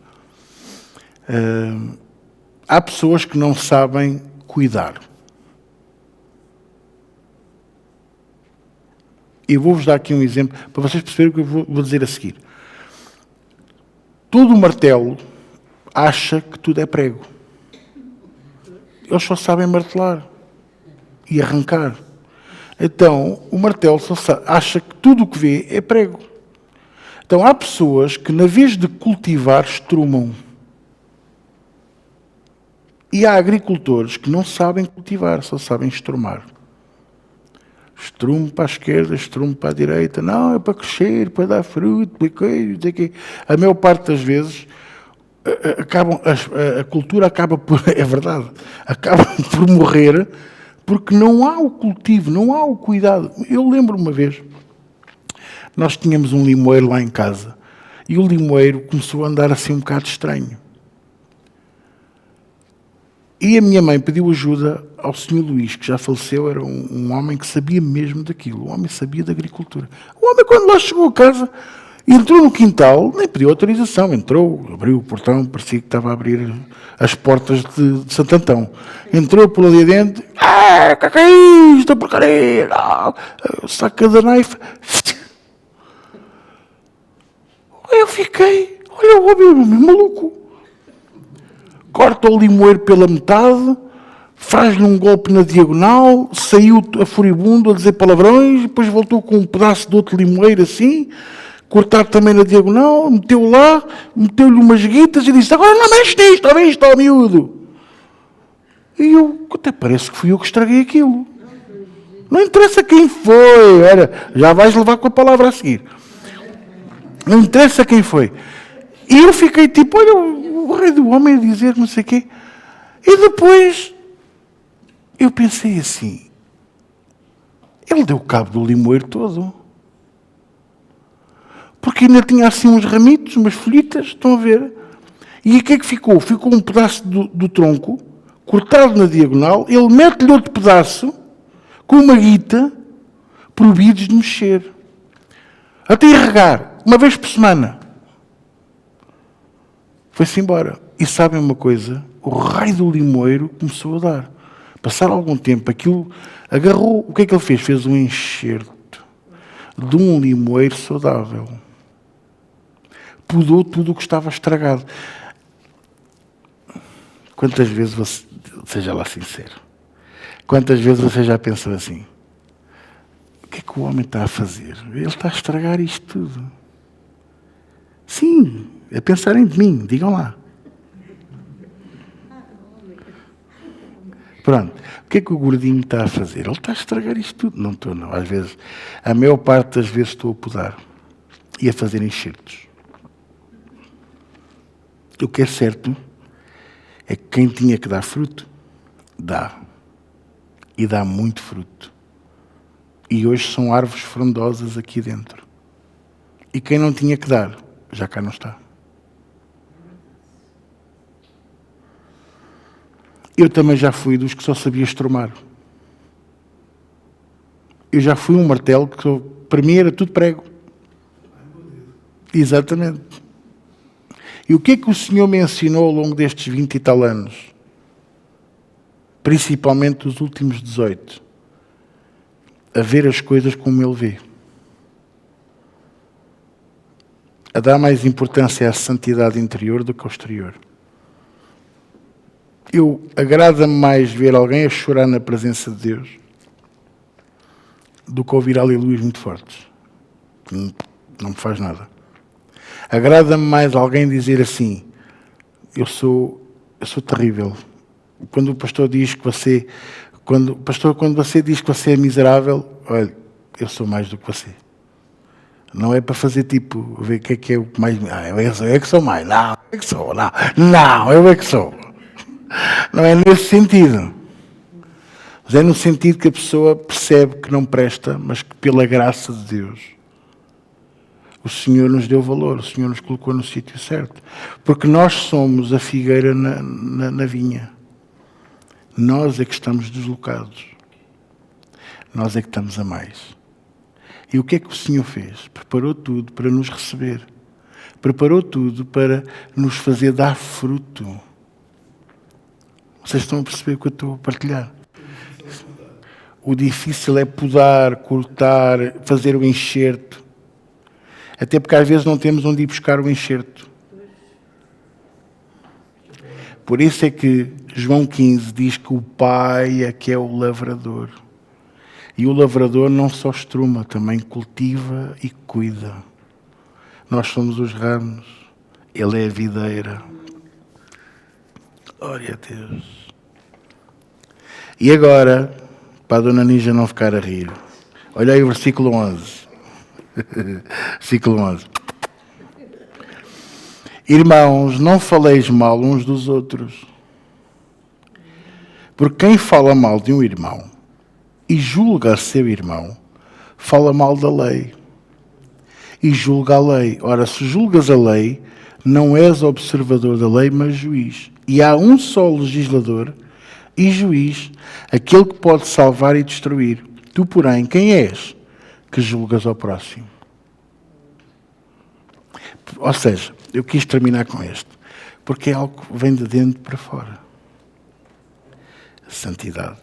Há pessoas que não sabem cuidar. E vou-vos dar aqui um exemplo para vocês perceberem o que eu vou dizer a seguir. Todo o martelo acha que tudo é prego. Eles só sabem martelar e arrancar. Então, o martelo acha que tudo o que vê é prego. Então, há pessoas que, na vez de cultivar, estrumam. E há agricultores que não sabem cultivar, só sabem estrumar. Estrumo para a esquerda, estrumo para a direita. Não, é para crescer, para dar fruto, para queijo, não sei o quê. A maior parte das vezes, a cultura acaba por, é verdade, acaba por morrer porque não há o cultivo, não há o cuidado. Eu lembro uma vez, nós tínhamos um limoeiro lá em casa e o limoeiro começou a andar assim um bocado estranho. E a minha mãe pediu ajuda ao Sr. Luís, que já faleceu, era um homem que sabia mesmo daquilo, um homem que sabia da agricultura. O homem, quando lá chegou a casa, entrou no quintal, nem pediu autorização, entrou, abriu o portão, parecia que estava a abrir as portas de Santo Antão. Entrou por ali dentro, que é isto, porcaria? Saca da knife. Eu fiquei, olha o homem maluco. Corta o limoeiro pela metade, faz-lhe um golpe na diagonal, saiu a furibundo a dizer palavrões, depois voltou com um pedaço de outro limoeiro assim, cortado também na diagonal, meteu lá, meteu-lhe umas guitas e disse, agora não mexe nisto, ó isto, ó miúdo. E eu, até parece que fui eu que estraguei aquilo. Não interessa quem foi, já vais levar com a palavra a seguir. Não interessa quem foi. E eu fiquei tipo, olha, o rei do homem a dizer não sei o quê. E depois, eu pensei assim, ele deu cabo do limoeiro todo. Porque ainda tinha assim uns ramitos, umas folhitas, estão a ver? E o que é que ficou? Ficou um pedaço do tronco, cortado na diagonal, ele mete-lhe outro pedaço, com uma guita, proibidos de mexer. Até ir regar, uma vez por semana. Foi-se embora. E sabem uma coisa? O raio do limoeiro começou a dar. Passaram algum tempo, aquilo agarrou. O que é que ele fez? Fez um enxerto de um limoeiro saudável. Podou tudo o que estava estragado. Quantas vezes você, seja lá sincero, quantas vezes você já pensou assim? O que é que o homem está a fazer? Ele está a estragar isto tudo. Sim, é pensarem de mim, digam lá. Pronto, o que é que o gordinho está a fazer? Ele está a estragar isto tudo. Não estou, não. Às vezes, a maior parte das vezes estou a podar e a fazer enxertos. O que é certo é que quem tinha que dar fruto, dá. E dá muito fruto. E hoje são árvores frondosas aqui dentro. E quem não tinha que dar, já cá não está. Eu também já fui dos que só sabia estrumar. Eu já fui um martelo que para mim era tudo prego. Exatamente. E o que é que o Senhor me ensinou ao longo destes 20 e tal anos? Principalmente os últimos 18. A ver as coisas como Ele vê. A dar mais importância à santidade interior do que ao exterior. Agrada-me mais ver alguém a chorar na presença de Deus do que ouvir aleluias muito fortes. Não me faz nada. Agrada-me mais alguém dizer assim, eu sou terrível. Quando o pastor diz que você, quando você diz que você é miserável, olha, eu sou mais do que você. Não é para fazer tipo, ver o que é o mais... eu é que sou mais. Não, eu é que sou. Não, eu é que sou. Não é nesse sentido. Mas é no sentido que a pessoa percebe que não presta, mas que pela graça de Deus o Senhor nos deu valor, o Senhor nos colocou no sítio certo. Porque nós somos a figueira na vinha. Nós é que estamos deslocados. Nós é que estamos a mais. E o que é que o Senhor fez? Preparou tudo para nos receber. Preparou tudo para nos fazer dar fruto. Vocês estão a perceber o que eu estou a partilhar? O difícil é podar, cortar, fazer o enxerto. Até porque às vezes não temos onde ir buscar o enxerto. Por isso é que João 15 diz que o Pai é que é o lavrador. E o lavrador não só estruma, também cultiva e cuida. Nós somos os ramos, Ele é a videira. Glória a Deus. E agora, para a Dona Ninja não ficar a rir, olha aí o versículo 11. Versículo 11. Irmãos, não faleis mal uns dos outros. Porque quem fala mal de um irmão e julga seu irmão, fala mal da lei. E julga a lei. Ora, se julgas a lei, não és observador da lei, mas juiz. E há um só legislador e juiz, aquele que pode salvar e destruir. Tu, porém, quem és que julgas ao próximo? Ou seja, eu quis terminar com este, porque é algo que vem de dentro para fora. Santidade.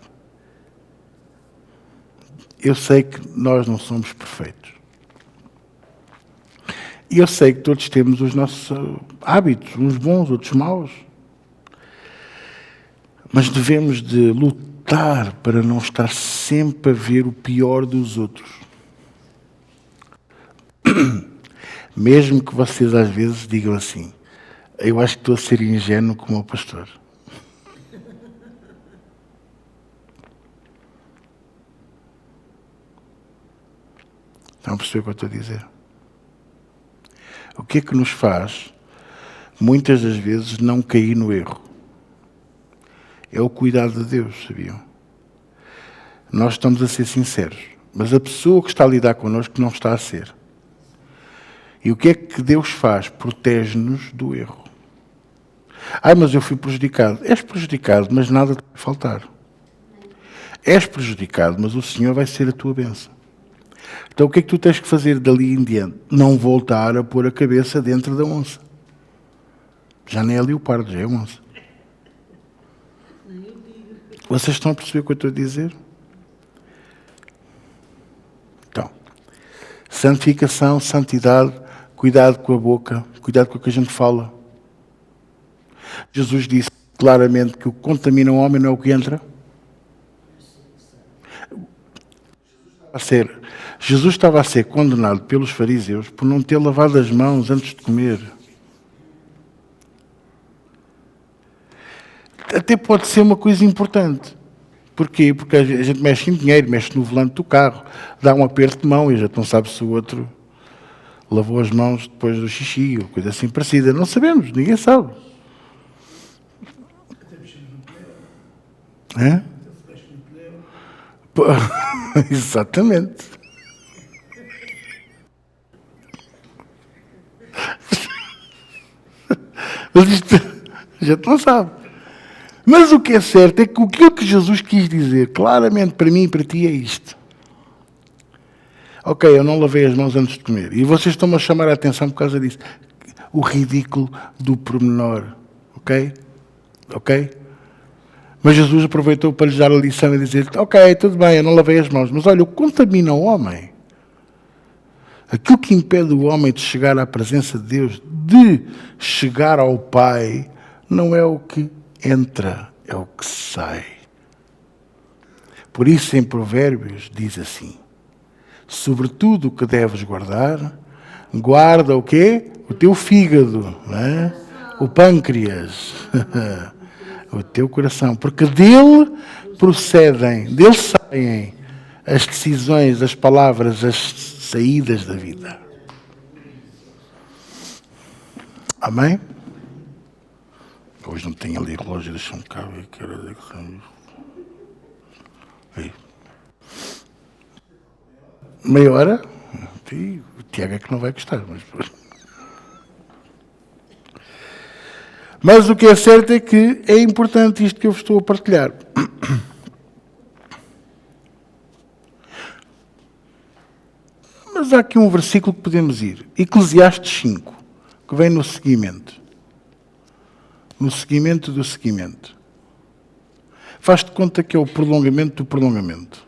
Eu sei que nós não somos perfeitos. E eu sei que todos temos os nossos hábitos, uns bons, outros maus. Mas devemos de lutar para não estar sempre a ver o pior dos outros. Mesmo que vocês às vezes digam assim, eu acho que estou a ser ingênuo como o pastor. Estão a perceber o que eu estou a dizer? O que é que nos faz, muitas das vezes, não cair no erro? É o cuidado de Deus, sabiam? Nós estamos a ser sinceros, mas a pessoa que está a lidar connosco não está a ser. E o que é que Deus faz? Protege-nos do erro. Mas eu fui prejudicado. És prejudicado, mas nada te vai faltar. És prejudicado, mas o Senhor vai ser a tua bênção. Então o que é que tu tens que fazer dali em diante? Não voltar a pôr a cabeça dentro da onça. Já nem é leopardo, já é onça. Vocês estão a perceber o que eu estou a dizer? Então, santificação, santidade, cuidado com a boca, cuidado com o que a gente fala. Jesus disse claramente que o que contamina o homem não é o que entra. Jesus estava a ser condenado pelos fariseus por não ter lavado as mãos antes de comer. Até pode ser uma coisa importante. Porquê? Porque a gente mexe em dinheiro, mexe no volante do carro, dá um aperto de mão e a gente não sabe se o outro lavou as mãos depois do xixi ou coisa assim parecida. Não sabemos, ninguém sabe. É? Exatamente. Mas isto a gente não sabe. Mas o que é certo é que aquilo que Jesus quis dizer claramente para mim e para ti é isto. Ok, eu não lavei as mãos antes de comer. E vocês estão-me a chamar a atenção por causa disso. O ridículo do pormenor. Ok? Ok? Mas Jesus aproveitou para lhes dar a lição e dizer, ok, tudo bem, eu não lavei as mãos, mas olha, o que contamina o homem, aquilo que impede o homem de chegar à presença de Deus, de chegar ao Pai, não é o que entra, é o que sai. Por isso em Provérbios diz assim, sobretudo o que deves guardar, guarda o quê? O teu fígado, não é? O pâncreas. O teu coração, porque dele procedem, dele saem as decisões, as palavras, as saídas da vida. Amém? Hoje não tenho ali relógio, deixa-me cá ver que era aí. Meia hora? O Tiago é que não vai gostar, Mas o que é certo é que é importante isto que eu vos estou a partilhar. Mas há aqui um versículo que podemos ir. Eclesiastes 5, que vem no seguimento. No seguimento do seguimento. Faz-te conta que é o prolongamento do prolongamento.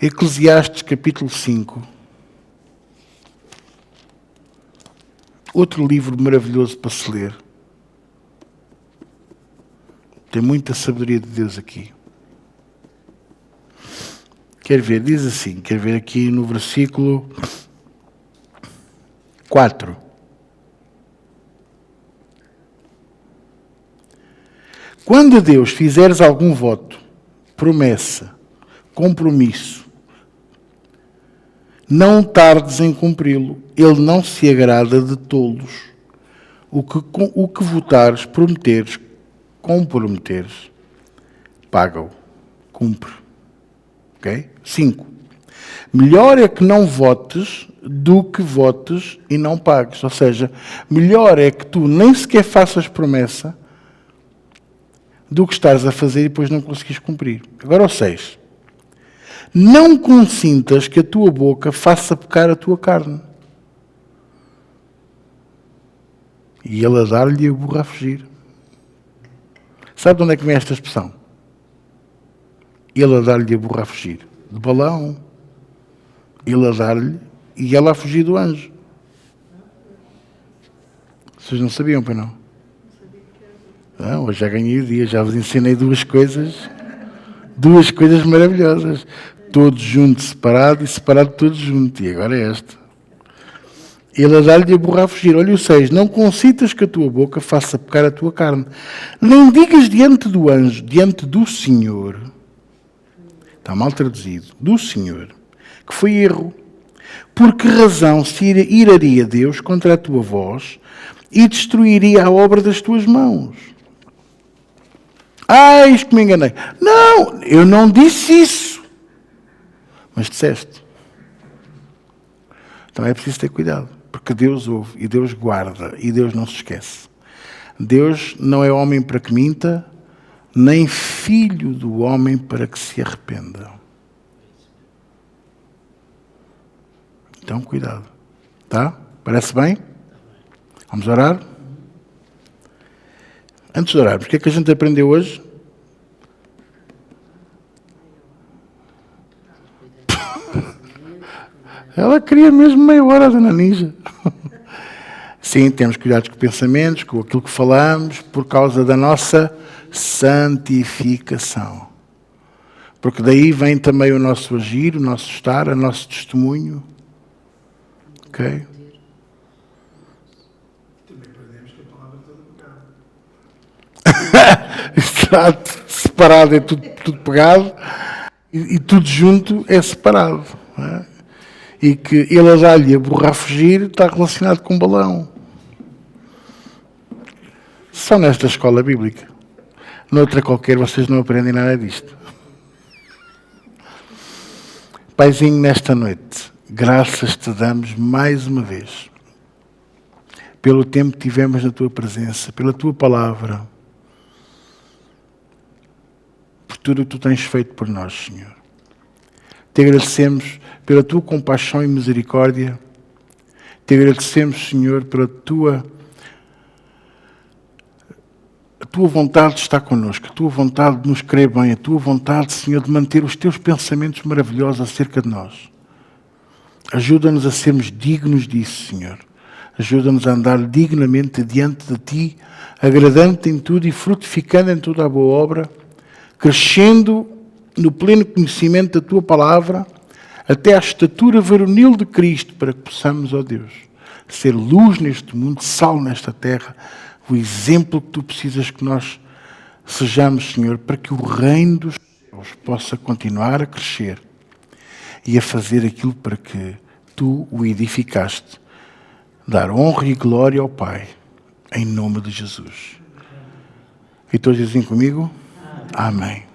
Eclesiastes capítulo 5. Outro livro maravilhoso para se ler. Tem muita sabedoria de Deus aqui. Quer ver, diz assim, quer ver aqui no versículo 4. Quando a Deus fizeres algum voto, promessa, compromisso, não tardes em cumpri-lo. Ele não se agrada de tolos. O que votares, prometeres, comprometeres, paga-o, cumpre. Ok? 5. Melhor é que não votes do que votes e não pagues. Ou seja, melhor é que tu nem sequer faças promessa do que estares a fazer e depois não conseguires cumprir. Agora o 6. Não consintas que a tua boca faça pecar a tua carne. E ele a dar-lhe e a burra a fugir. Sabe de onde é que vem esta expressão? Ele a dar-lhe e a burra a fugir. De Balaão. Ele a dar-lhe e ela a fugir do anjo. Vocês não sabiam, pois não? Não, hoje já ganhei o dia, já vos ensinei duas coisas maravilhosas. Todos juntos, separado e separado todos juntos. E agora é esta. Ele a dar-lhe e a burra a fugir. Olha o 6. Não consintas que a tua boca faça pecar a tua carne. Nem digas diante do anjo, diante do Senhor. Está mal traduzido. Do Senhor. Que foi erro. Por que razão se iraria Deus contra a tua voz e destruiria a obra das tuas mãos? Eis que me enganei. Não, eu não disse isso. Mas disseste. Então é preciso ter cuidado. Porque Deus ouve e Deus guarda e Deus não se esquece. Deus não é homem para que minta, nem filho do homem para que se arrependa. Então, cuidado. Tá? Parece bem? Vamos orar? Antes de orarmos, o que é que a gente aprendeu hoje? Ela queria mesmo meia hora, dona Ninja. Sim, temos cuidado com os pensamentos, com aquilo que falamos, por causa da nossa santificação. Porque daí vem também o nosso agir, o nosso estar, o nosso testemunho. Ok? Também aprendemos que a palavra é toda pecado. Exato. Separado é tudo pegado e tudo junto é separado. Não é? E que ele a dar-lhe e a burra a fugir está relacionado com Balaão. Só nesta escola bíblica. Noutra qualquer vocês não aprendem nada disto. Paizinho, nesta noite, graças te damos mais uma vez. Pelo tempo que tivemos na tua presença, pela tua palavra. Por tudo o que tu tens feito por nós, Senhor. Te agradecemos pela tua compaixão e misericórdia. Te agradecemos, Senhor, pela tua vontade de estar connosco, a tua vontade de nos querer bem, a tua vontade, Senhor, de manter os teus pensamentos maravilhosos acerca de nós. Ajuda-nos a sermos dignos disso, Senhor. Ajuda-nos a andar dignamente diante de Ti, agradando-te em tudo e frutificando em toda a boa obra, crescendo no pleno conhecimento da Tua Palavra, até à estatura varonil de Cristo, para que possamos, ó Deus, ser luz neste mundo, sal nesta terra, o exemplo que Tu precisas que nós sejamos, Senhor, para que o reino dos céus possa continuar a crescer e a fazer aquilo para que Tu o edificaste. Dar honra e glória ao Pai, em nome de Jesus. E todos dizem comigo? Amém.